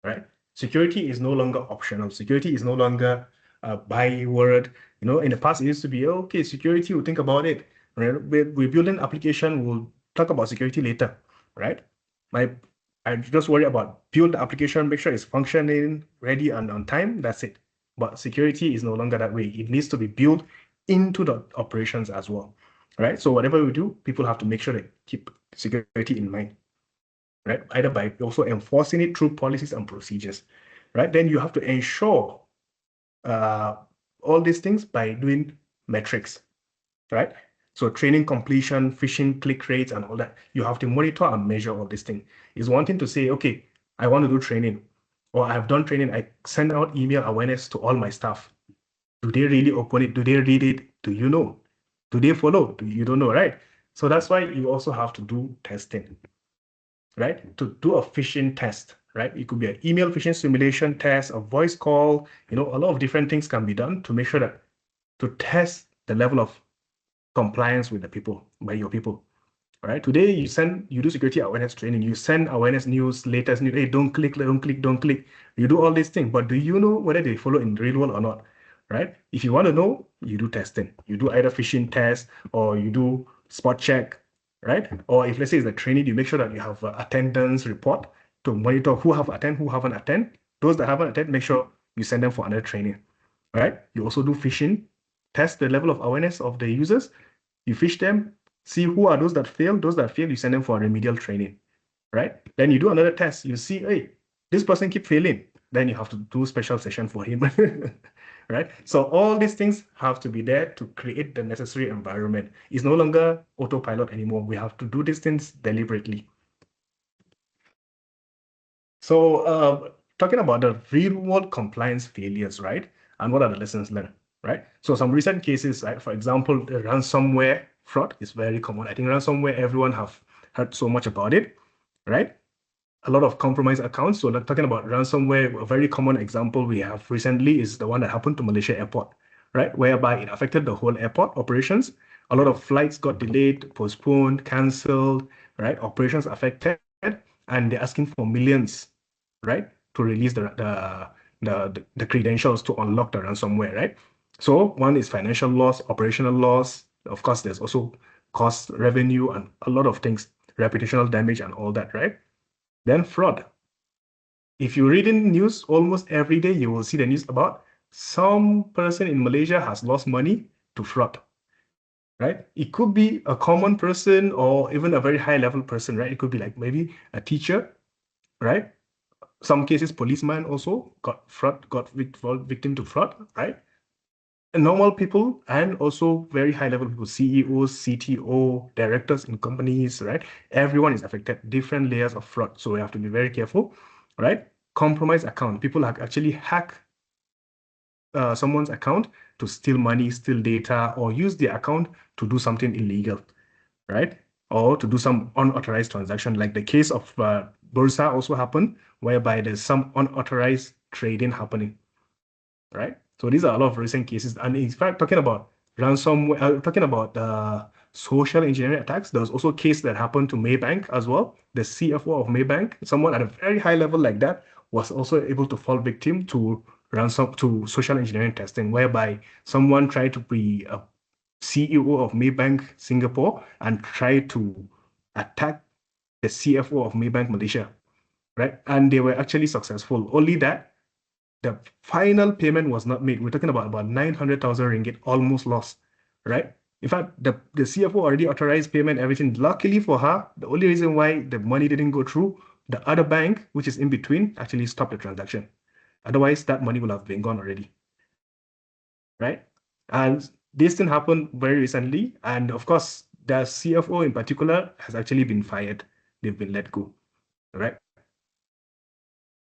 right? Security is no longer optional. Security is no longer a byword. In the past, it used to be, okay, security, we'll think about it. Right? We're building application, we'll talk about security later, right? I just worry about build the application, make sure it's functioning, ready, and on time. That's it. But security is no longer that way. It needs to be built into the operations as well, right? So whatever we do, people have to make sure they keep security in mind, right? Either by also enforcing it through policies and procedures, right? Then you have to ensure all these things by doing metrics, right? So training completion, phishing click rates, and all that. You have to monitor and measure all these things. It's one thing to say, okay, I want to do training, or I've done training. I send out email awareness to all my staff. Do they really open it? Do they read it? Do you know? Do they follow? You don't know, right? So that's why you also have to do testing, right? To do a phishing test, right? It could be an email phishing simulation test, a voice call, a lot of different things can be done to make sure that to test the level of compliance with the people, by your people. All right. Today you do security awareness training, you send awareness news, latest news, hey, don't click, don't click, don't click. You do all these things, but do you know whether they follow in the real world or not? Right? If you want to know, you do testing. You do either phishing test or you do spot check, right? Or if let's say it's a training, you make sure that you have attendance report to monitor who have attend, who haven't attend. Those that haven't attend, make sure you send them for another training, right? You also do phishing, test the level of awareness of the users. You fish them, see who are those that fail. Those that fail, you send them for remedial training, right? Then you do another test. You see, hey, this person keep failing. Then you have to do special session for him, right? So all these things have to be there to create the necessary environment. It's no longer autopilot anymore. We have to do these things deliberately, So, talking about the real world compliance failures, right? And what are the lessons learned, right? So, some recent cases, right? For example, the ransomware fraud is very common. I think ransomware, everyone have heard so much about it, right? A lot of compromised accounts. So, like, talking about ransomware, a very common example we have recently is the one that happened to Malaysia airport, right? Whereby it affected the whole airport operations. A lot of flights got delayed, postponed, cancelled, right? Operations affected, and they're asking for millions, right, to release the credentials to unlock the ransomware, right? So one is financial loss, operational loss. Of course, there's also cost, revenue, and a lot of things, reputational damage, and all that, right? Then fraud. If you read in news almost every day, you will see the news about some person in Malaysia has lost money to fraud, right? It could be a common person or even a very high level person, right? It could be like maybe a teacher, right? Some cases, policemen also got fraud, victim to fraud, right? And normal people and also very high level people, CEOs, CTO, directors in companies, right? Everyone is affected, different layers of fraud. So we have to be very careful, right? Compromised account. People have actually hack someone's account to steal money, steal data, or use the account to do something illegal, right? Or to do some unauthorized transaction, like the case of Bursa also happened, whereby there's some unauthorized trading happening, right? So these are a lot of recent cases. And in fact, talking about ransomware, talking about social engineering attacks, there was also a case that happened to Maybank as well. The CFO of Maybank, someone at a very high level like that, was also able to fall victim to social engineering testing, whereby someone tried to be a CEO of Maybank Singapore and tried to attack the CFO of Maybank Malaysia, right? And they were actually successful. Only that the final payment was not made. We're talking about 900,000 ringgit almost lost, right? In fact, the CFO already authorized payment, everything. Luckily for her, the only reason why the money didn't go through, the other bank, which is in between, actually stopped the transaction. Otherwise, that money would have been gone already, right? And this thing happened very recently. And of course, the CFO in particular has actually been fired. They've been let go, right?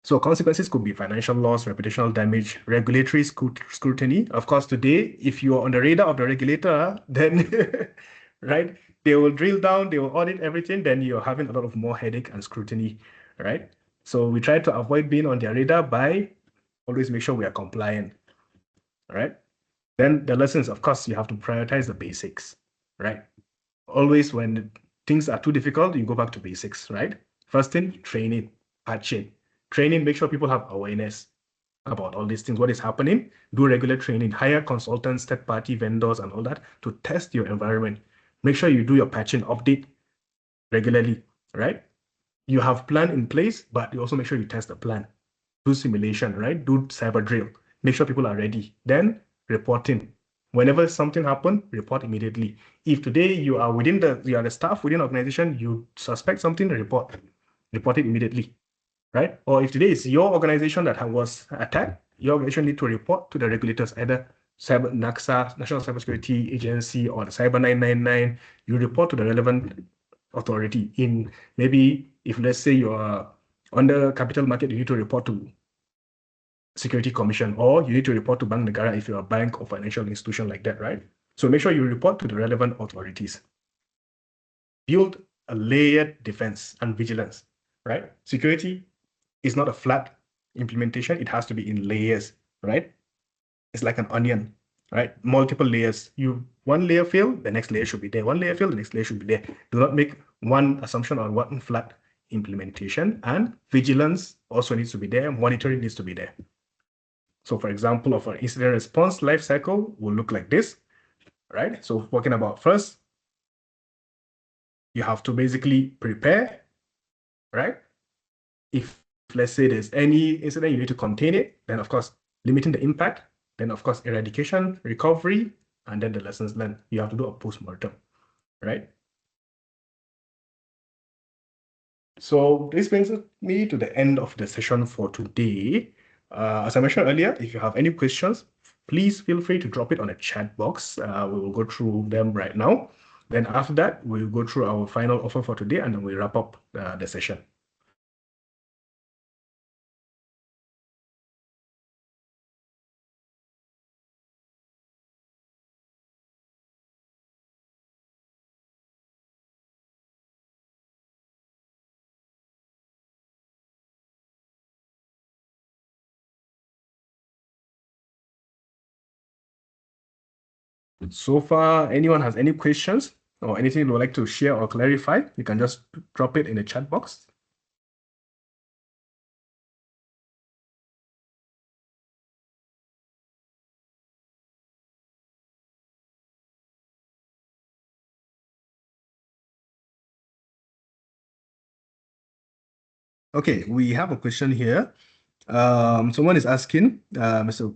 So consequences could be financial loss, reputational damage, regulatory scrutiny. Of course, today, if you're on the radar of the regulator, then right, they will drill down, they will audit everything, then you're having a lot of more headache and scrutiny, right? So we try to avoid being on their radar by always make sure we are compliant, right? Then the lessons, of course, you have to prioritize the basics, right? Always when things are too difficult, you go back to basics, right? First thing, training, patching. Training, make sure people have awareness about all these things, what is happening. Do regular training, hire consultants, third-party vendors, and all that to test your environment. Make sure you do your patching update regularly, right? You have plan in place, but you also make sure you test the plan. Do simulation, right? Do cyber drill. Make sure people are ready. Then reporting. Whenever something happens, report immediately. If today you are the staff within the organization, you suspect something, report it immediately, right? Or if today is your organization that was attacked, your organization need to report to the regulators, either Cyber NACSA, National Cybersecurity Agency, or the Cyber 999. You report to the relevant authority. In maybe if let's say you are under capital market, you need to report to Security Commission, or you need to report to Bank Negara if you're a bank or financial institution like that, right? So make sure you report to the relevant authorities. Build a layered defense and vigilance, right? Security is not a flat implementation. It has to be in layers, right? It's like an onion, right? Multiple layers. One layer fail, the next layer should be there. One layer fail, the next layer should be there. Do not make one assumption on one flat implementation. And vigilance also needs to be there. Monitoring needs to be there. So for example, of our incident response life cycle will look like this, right? So talking about first, you have to basically prepare, right? If let's say there's any incident, you need to contain it, then of course, limiting the impact, then of course, eradication, recovery, and then the lessons learned. You have to do a post-mortem, right? So this brings me to the end of the session for today. As I mentioned earlier, if you have any questions, please feel free to drop it on the chat box. We will go through them right now. Then after that, we'll go through our final offer for today, and then we wrap up the session. So far, anyone has any questions or anything you would like to share or clarify, you can just drop it in the chat box. Okay, we have a question here. Someone is asking, Mr.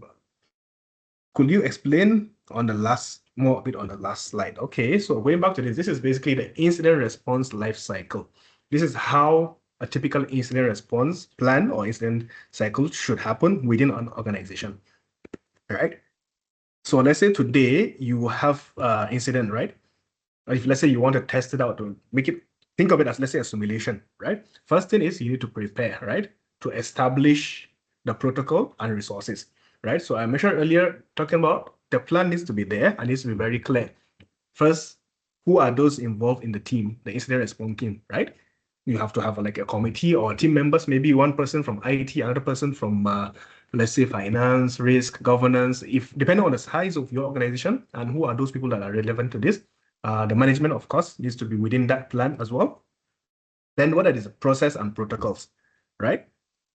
Could you explain on the last, more a bit on the last slide? Okay, so going back to this is basically the incident response life cycle. This is how a typical incident response plan or incident cycle should happen within an organization. All right. So let's say today you have incident, right? If let's say you want to test it out to make it, think of it as, let's say, a simulation, right? First thing is you need to prepare, right? To establish the protocol and resources, right? So I mentioned earlier, talking about the plan needs to be there and needs to be very clear. First, who are those involved in the team, the incident response team, right? You have to have like a committee or team members, maybe one person from IT, another person from, let's say, finance, risk, governance, if depending on the size of your organization and who are those people that are relevant to this. The management, of course, needs to be within that plan as well. Then what are the process and protocols, right?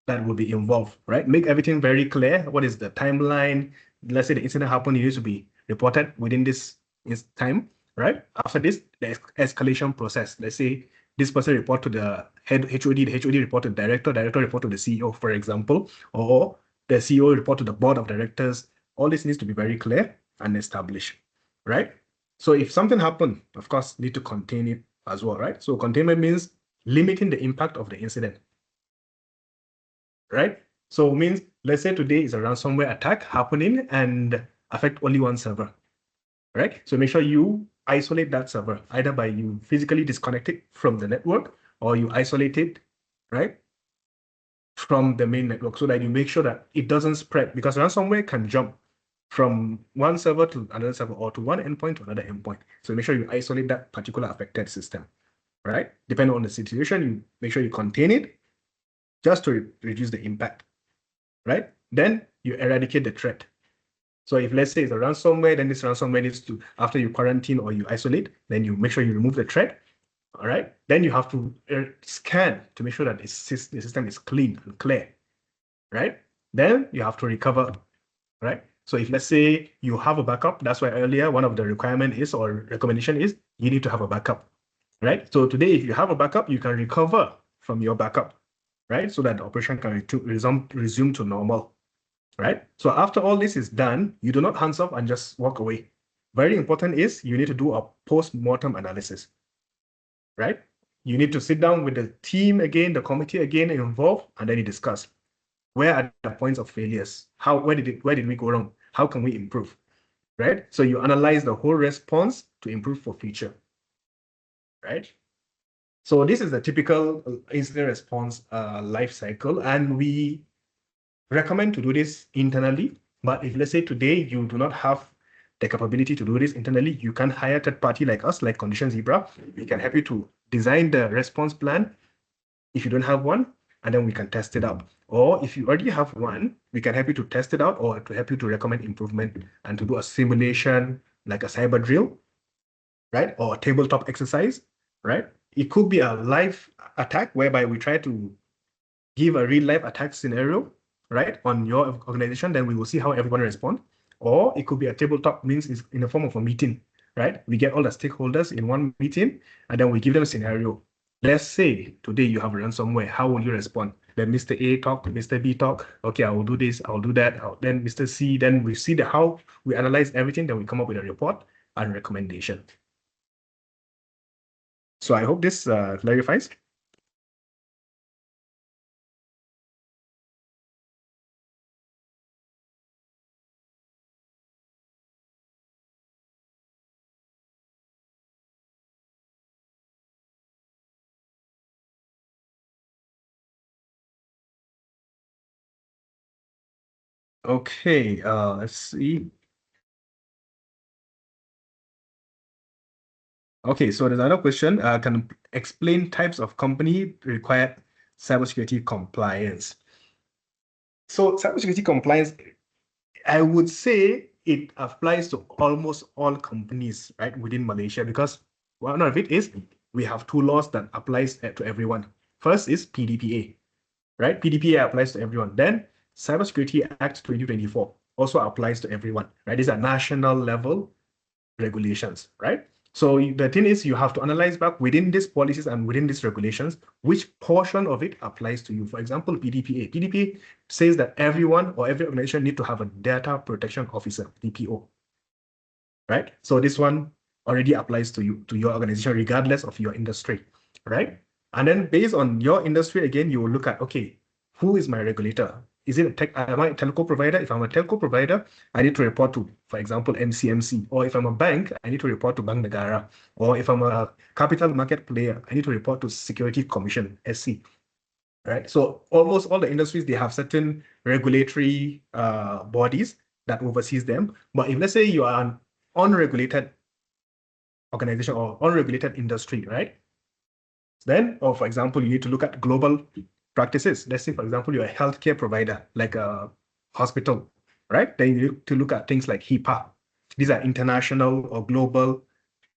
That will be involved, right? Make everything very clear. What is the timeline? Let's say the incident happened, it needs to be reported within this time, right? After this, the escalation process. Let's say this person report to the head HOD, the HOD report to the director, director report to the CEO, for example, or the CEO report to the board of directors. All this needs to be very clear and established, right? So if something happened, of course, need to contain it as well, right? So containment means limiting the impact of the incident, right? So it means, let's say today is a ransomware attack happening and affect only one server, right? So make sure you isolate that server, either by you physically disconnect it from the network or you isolate it, right, from the main network so that you make sure that it doesn't spread, because ransomware can jump from one server to another server or to one endpoint to another endpoint. So make sure you isolate that particular affected system, right? Depending on the situation, you make sure you contain it just to reduce the impact, right? Then you eradicate the threat. So if let's say it's a ransomware, then this ransomware needs to, after you quarantine or you isolate, then you make sure you remove the threat, all right? Then you have to scan to make sure that the system is clean and clear, right? Then you have to recover, right? So if let's say you have a backup, that's why earlier one of the requirement is or recommendation is you need to have a backup, right? So today, if you have a backup, you can recover from your backup, right? So that the operation can resume to normal, right? So after all this is done, you do not hands off and just walk away. Very important is you need to do a post-mortem analysis, right? You need to sit down with the team again, the committee again involved, and then you discuss where are the points of failures? Where did we go wrong? How can we improve, right? So you analyze the whole response to improve for future, right? So this is the typical incident response life cycle, and we recommend to do this internally. But if let's say today you do not have the capability to do this internally, you can hire third party like us, like Condition Zebra. We can help you to design the response plan if you don't have one, and then we can test it out. Or if you already have one, we can help you to test it out or to help you to recommend improvement and to do a simulation like a cyber drill, right? Or a tabletop exercise, right? It could be a live attack whereby we try to give a real life attack scenario, right, on your organization, then we will see how everyone respond. Or it could be a tabletop, means it's in the form of a meeting, right? We get all the stakeholders in one meeting and then we give them a scenario. Let's say today you have ransomware, how will you respond? Then Mr. A talk, Mr. B talk, okay, I will do this, I'll do that. Then Mr. C, then we see how we analyze everything, then we come up with a report and recommendation. So I hope this clarifies. Okay, let's see. Okay, so there's another question. Can explain types of company require cybersecurity compliance. So cybersecurity compliance, I would say it applies to almost all companies, right, within Malaysia, because one of it is we have two laws that applies to everyone. First is PDPA, right? PDPA applies to everyone. Then Cybersecurity Act 2024 also applies to everyone, right? These are national level regulations, right? So the thing is, you have to analyze back within these policies and within these regulations, which portion of it applies to you. For example, PDPA. PDPA says that everyone or every organization need to have a data protection officer, DPO, right? So this one already applies to you, to your organization, regardless of your industry, right? And then based on your industry, again, you will look at, okay, who is my regulator? Is it a tech, am I a telco provider? If I'm a telco provider, I need to report to, for example, MCMC. Or if I'm a bank, I need to report to Bank Negara. Or if I'm a capital market player, I need to report to Security Commission, SC, right? So almost all the industries, they have certain regulatory bodies that oversees them. But if let's say you are an unregulated organization or unregulated industry, right? Then, or for example, you need to look at global practices. Let's say, for example, you're a healthcare provider, like a hospital, right? Then you need to look at things like HIPAA. These are international or global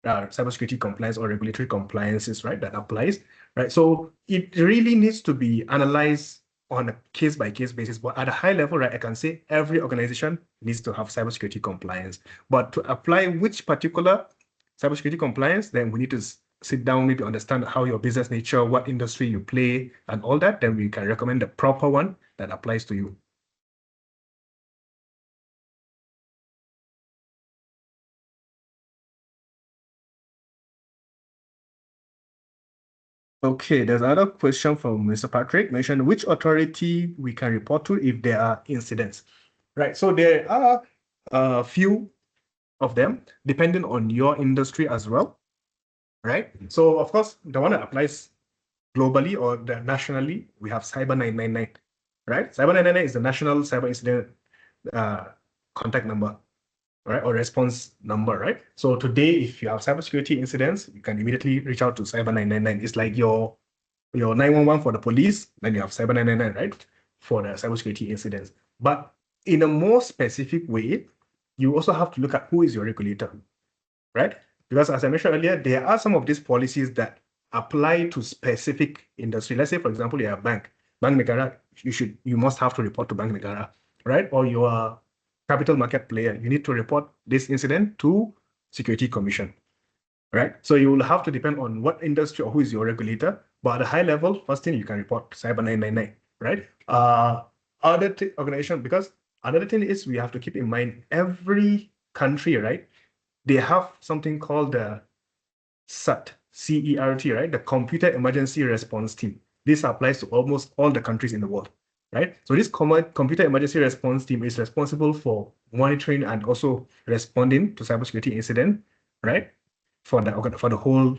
cybersecurity compliance or regulatory compliances, right? That applies, right? So it really needs to be analyzed on a case-by-case basis. But at a high level, right, I can say every organization needs to have cybersecurity compliance. But to apply which particular cybersecurity compliance, then we need to sit down, maybe understand how your business nature, what industry you play, and all that. Then we can recommend the proper one that applies to you. Okay, there's another question from Mr. Patrick, mentioned which authority we can report to if there are incidents. Right, so there are a few of them, depending on your industry as well, right? So of course, the one that applies globally or nationally, we have Cyber 999, right? Cyber 999 is the national cyber incident contact number, right? Or response number, right? So today, if you have cybersecurity incidents, you can immediately reach out to Cyber 999. It's like your 911 for the police, then you have Cyber 999, right? For the cybersecurity incidents. But in a more specific way, you also have to look at who is your regulator, right? Because as I mentioned earlier, there are some of these policies that apply to specific industry. Let's say, for example, you're a bank. Bank Negara, you must have to report to Bank Negara, right? Or you are capital market player, you need to report this incident to Security Commission, right? So you will have to depend on what industry or who is your regulator. But at a high level, first thing you can report Cyber 999, right? Other organization, because another thing is we have to keep in mind every country, right? They have something called the CERT, CERT, right? The Computer Emergency Response Team. This applies to almost all the countries in the world, right? So this Computer Emergency Response Team is responsible for monitoring and also responding to cybersecurity incident, right? For the whole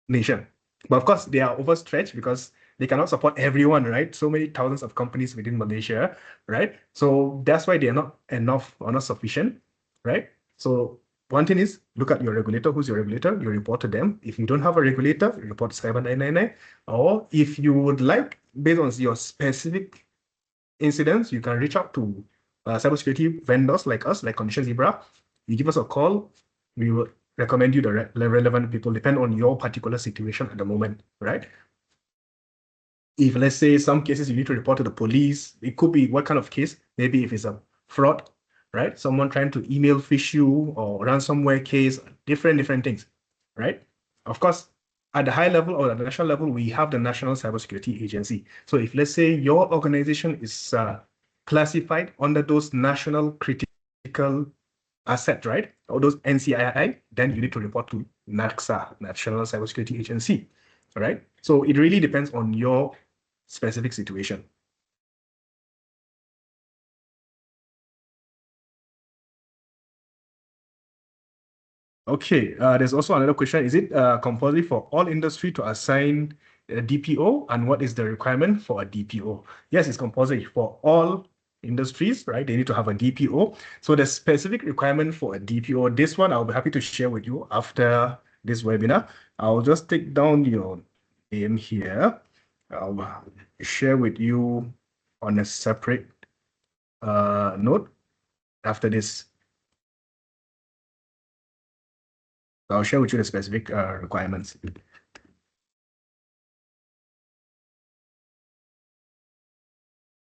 nation. But of course, they are overstretched because they cannot support everyone, right? So many thousands of companies within Malaysia, right? So that's why they are not enough or not sufficient, right? So one thing is look at your regulator. Who's your regulator? You report to them. If you don't have a regulator, you report to Cyber 999. Or if you would like, based on your specific incidents, you can reach out to cybersecurity vendors like us, like Condition Zebra. You give us a call, we will recommend you the relevant people, depend on your particular situation at the moment, right? If let's say some cases you need to report to the police, it could be what kind of case? Maybe if it's a fraud, right? Someone trying to email fish you or ransomware case, different things, right? Of course, at the high level or at the national level, we have the National Cybersecurity Agency. So if let's say your organization is classified under those national critical asset, right? Or those NCII, then you need to report to NACSA, National Cybersecurity Agency, right? So it really depends on your specific situation. Okay, there's also another question. Is it compulsory for all industry to assign a DPO, and what is the requirement for a DPO? Yes, it's compulsory for all industries, right? They need to have a DPO. So the specific requirement for a DPO, this one I'll be happy to share with you after this webinar. I'll just take down your name here. I'll share with you on a separate note after this I'll share with you the specific requirements.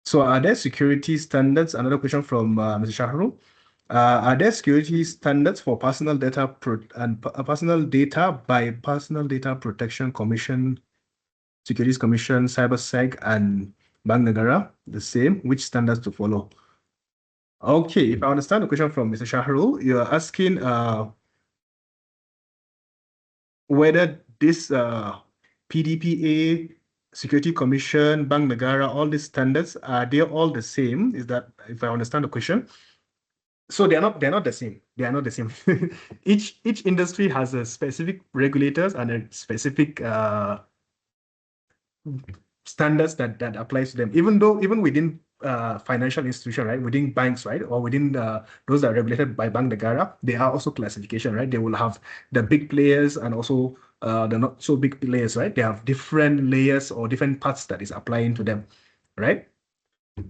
So are there security standards? Another question from Mr. Shahrul. Are there security standards for personal data personal data by Personal Data Protection Commission, Securities Commission, Cybersec, and Bank Negara? The same. Which standards to follow? Okay, if I understand the question from Mr. Shahrul, you're asking whether this PDPA, Security Commission, Bank Negara, all these standards, are they all the same? Is that, if I understand the question? So they're not the same. They are not the same. Each industry has a specific regulators and a specific standards that applies to them. Even within financial institution, right? Within banks, right? Or within those that are regulated by Bank Negara, they are also classification, right? They will have the big players and also the not so big players, right? They have different layers or different parts that is applying to them, right?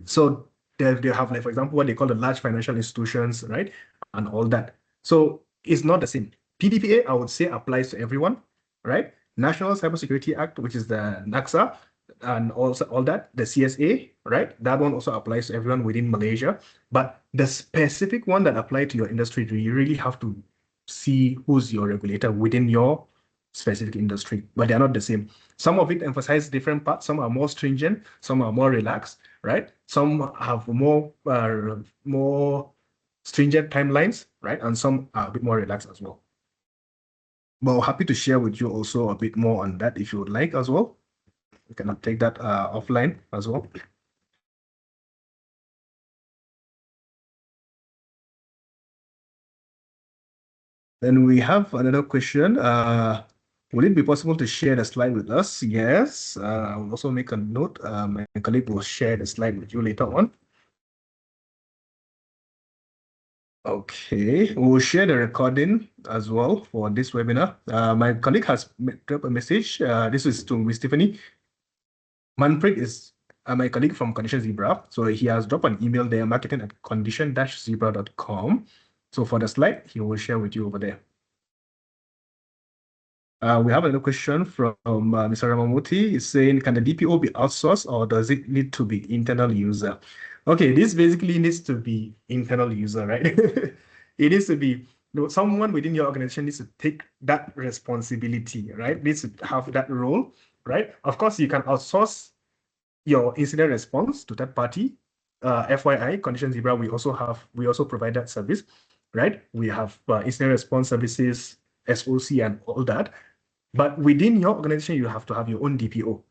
So they have, like, for example, what they call the large financial institutions, right? And all that. So it's not the same. PDPA, I would say, applies to everyone, right? National Cybersecurity Act, which is the NACSA, and also all that, the CSA, right? That one also applies to everyone within Malaysia. But the specific one that apply to your industry, you really have to see who's your regulator within your specific industry, but they're not the same. Some of it emphasize different parts. Some are more stringent, some are more relaxed, right? Some have more stringent timelines, right? And some are a bit more relaxed as well. But happy to share with you also a bit more on that if you would like as well. You can take that offline as well. Then we have another question. Will it be possible to share the slide with us? Yes. I will also make a note. My colleague will share the slide with you later on. Okay, we'll share the recording as well for this webinar. My colleague has dropped a message. This is to Miss Tiffany. Manpreet is my colleague from Condition Zebra. So he has dropped an email there, marketing@condition-zebra.com. So for the slide, he will share with you over there. We have another question from Mr. Ramamuti. He's saying, can the DPO be outsourced or does it need to be internal user? Okay, this basically needs to be internal user, right? It needs to be, someone within your organization needs to take that responsibility, right? Needs to have that role, right? Of course, you can outsource your incident response to that party. FYI, Condition Zebra, we also provide that service, right? We have incident response services, SOC, and all that. But within your organization, you have to have your own DPO,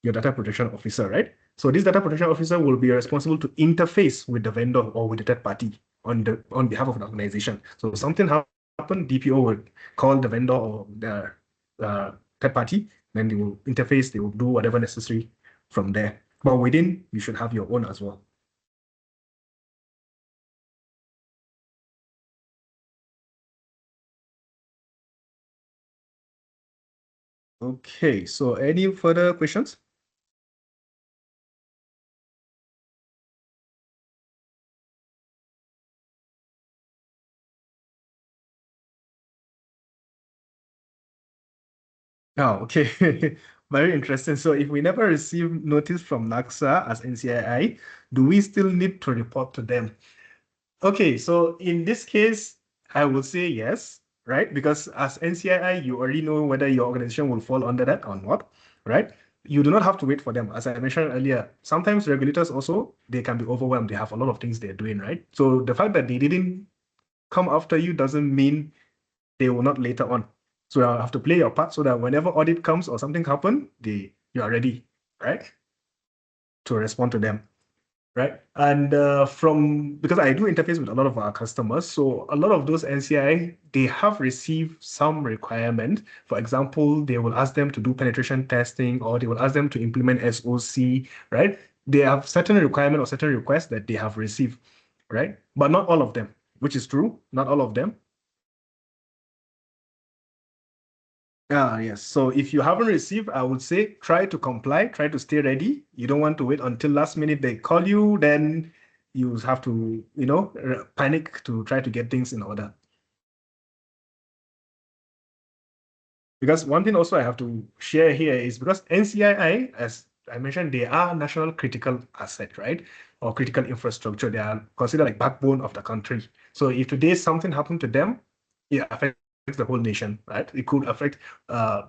your data protection officer, right? So this data protection officer will be responsible to interface with the vendor or with the third party on behalf of the organization. So something happen, DPO will call the vendor or the third party, then they will interface, they will do whatever necessary from there. But within, you should have your own as well. Okay, so any further questions? Oh, okay. Very interesting. So if we never receive notice from NACSA as NCII, do we still need to report to them? Okay, so in this case, I will say yes, right? Because as NCII, you already know whether your organization will fall under that or not, right? You do not have to wait for them. As I mentioned earlier, sometimes regulators also, they can be overwhelmed. They have a lot of things they're doing, right? So the fact that they didn't come after you doesn't mean they will not later on. So you have to play your part so that whenever audit comes or something happen, you are ready, right? To respond to them, right? And because I do interface with a lot of our customers, so a lot of those NCI, they have received some requirement. For example, they will ask them to do penetration testing or they will ask them to implement SOC, right? They have certain requirement or certain requests that they have received, right? But not all of them, which is true, not all of them. Yes. So if you haven't received, I would say try to comply, try to stay ready. You don't want to wait until last minute they call you, then you have to, panic to try to get things in order. Because one thing also I have to share here is because NCII, as I mentioned, they are national critical asset, right? Or critical infrastructure. They are considered like backbone of the country. So if today something happened to them, it affects the whole nation, right? It could affect uh,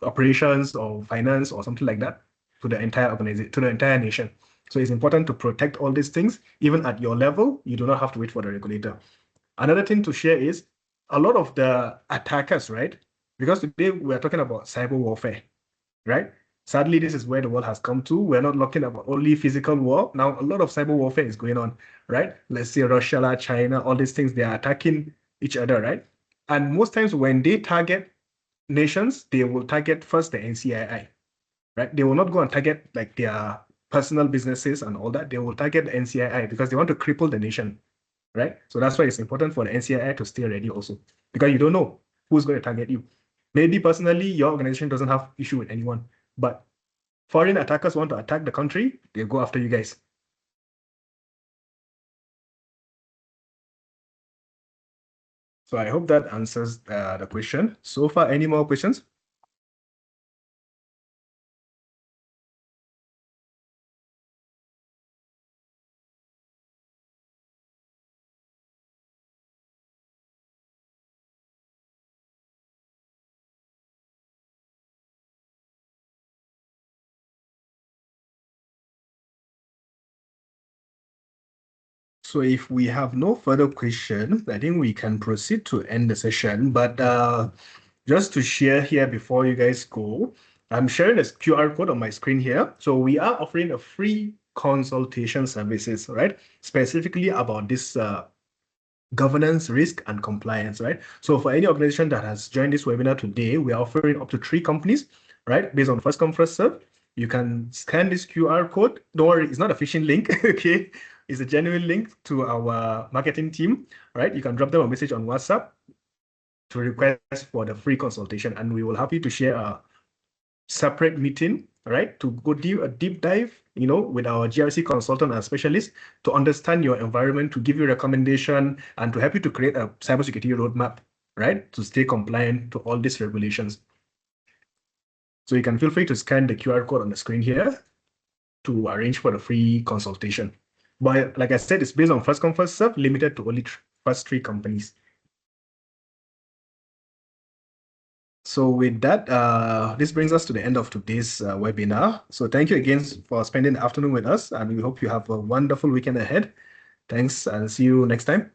operations or finance or something like that to the entire organization, to the entire nation. So it's important to protect all these things. Even at your level, you do not have to wait for the regulator. Another thing to share is a lot of the attackers, right? Because today we're talking about cyber warfare, right? Sadly, this is where the world has come to. We're not talking about only physical war. Now, a lot of cyber warfare is going on, right? Let's say Russia, China, all these things, they are attacking each other, right? And most times when they target nations, they will target first the NCII, right? They will not go and target like their personal businesses and all that. They will target the NCII because they want to cripple the nation, right? So that's why it's important for the NCII to stay ready also, because you don't know who's going to target you. Maybe personally, your organization doesn't have issue with anyone, but foreign attackers want to attack the country, they go after you guys. So I hope that answers the question. So far, any more questions? So if we have no further questions, I think we can proceed to end the session. But just to share here before you guys go, I'm sharing this QR code on my screen here. So we are offering a free consultation services, right? Specifically about this governance, risk, and compliance, right? So for any organization that has joined this webinar today, we are offering up to 3 companies, right? Based on first come, first serve. You can scan this QR code. Don't worry, it's not a phishing link, okay? It's a genuine link to our marketing team, right? You can drop them a message on WhatsApp to request for the free consultation, and we will happy to share a separate meeting, right, to go do a deep dive, with our GRC consultant and specialist to understand your environment, to give you recommendation, and to help you to create a cybersecurity roadmap, right, to stay compliant to all these regulations. So you can feel free to scan the QR code on the screen here to arrange for the free consultation. But like I said, it's based on first come, first serve, limited to only first 3 companies. So with that, this brings us to the end of today's webinar. So thank you again for spending the afternoon with us, and we hope you have a wonderful weekend ahead. Thanks, and see you next time.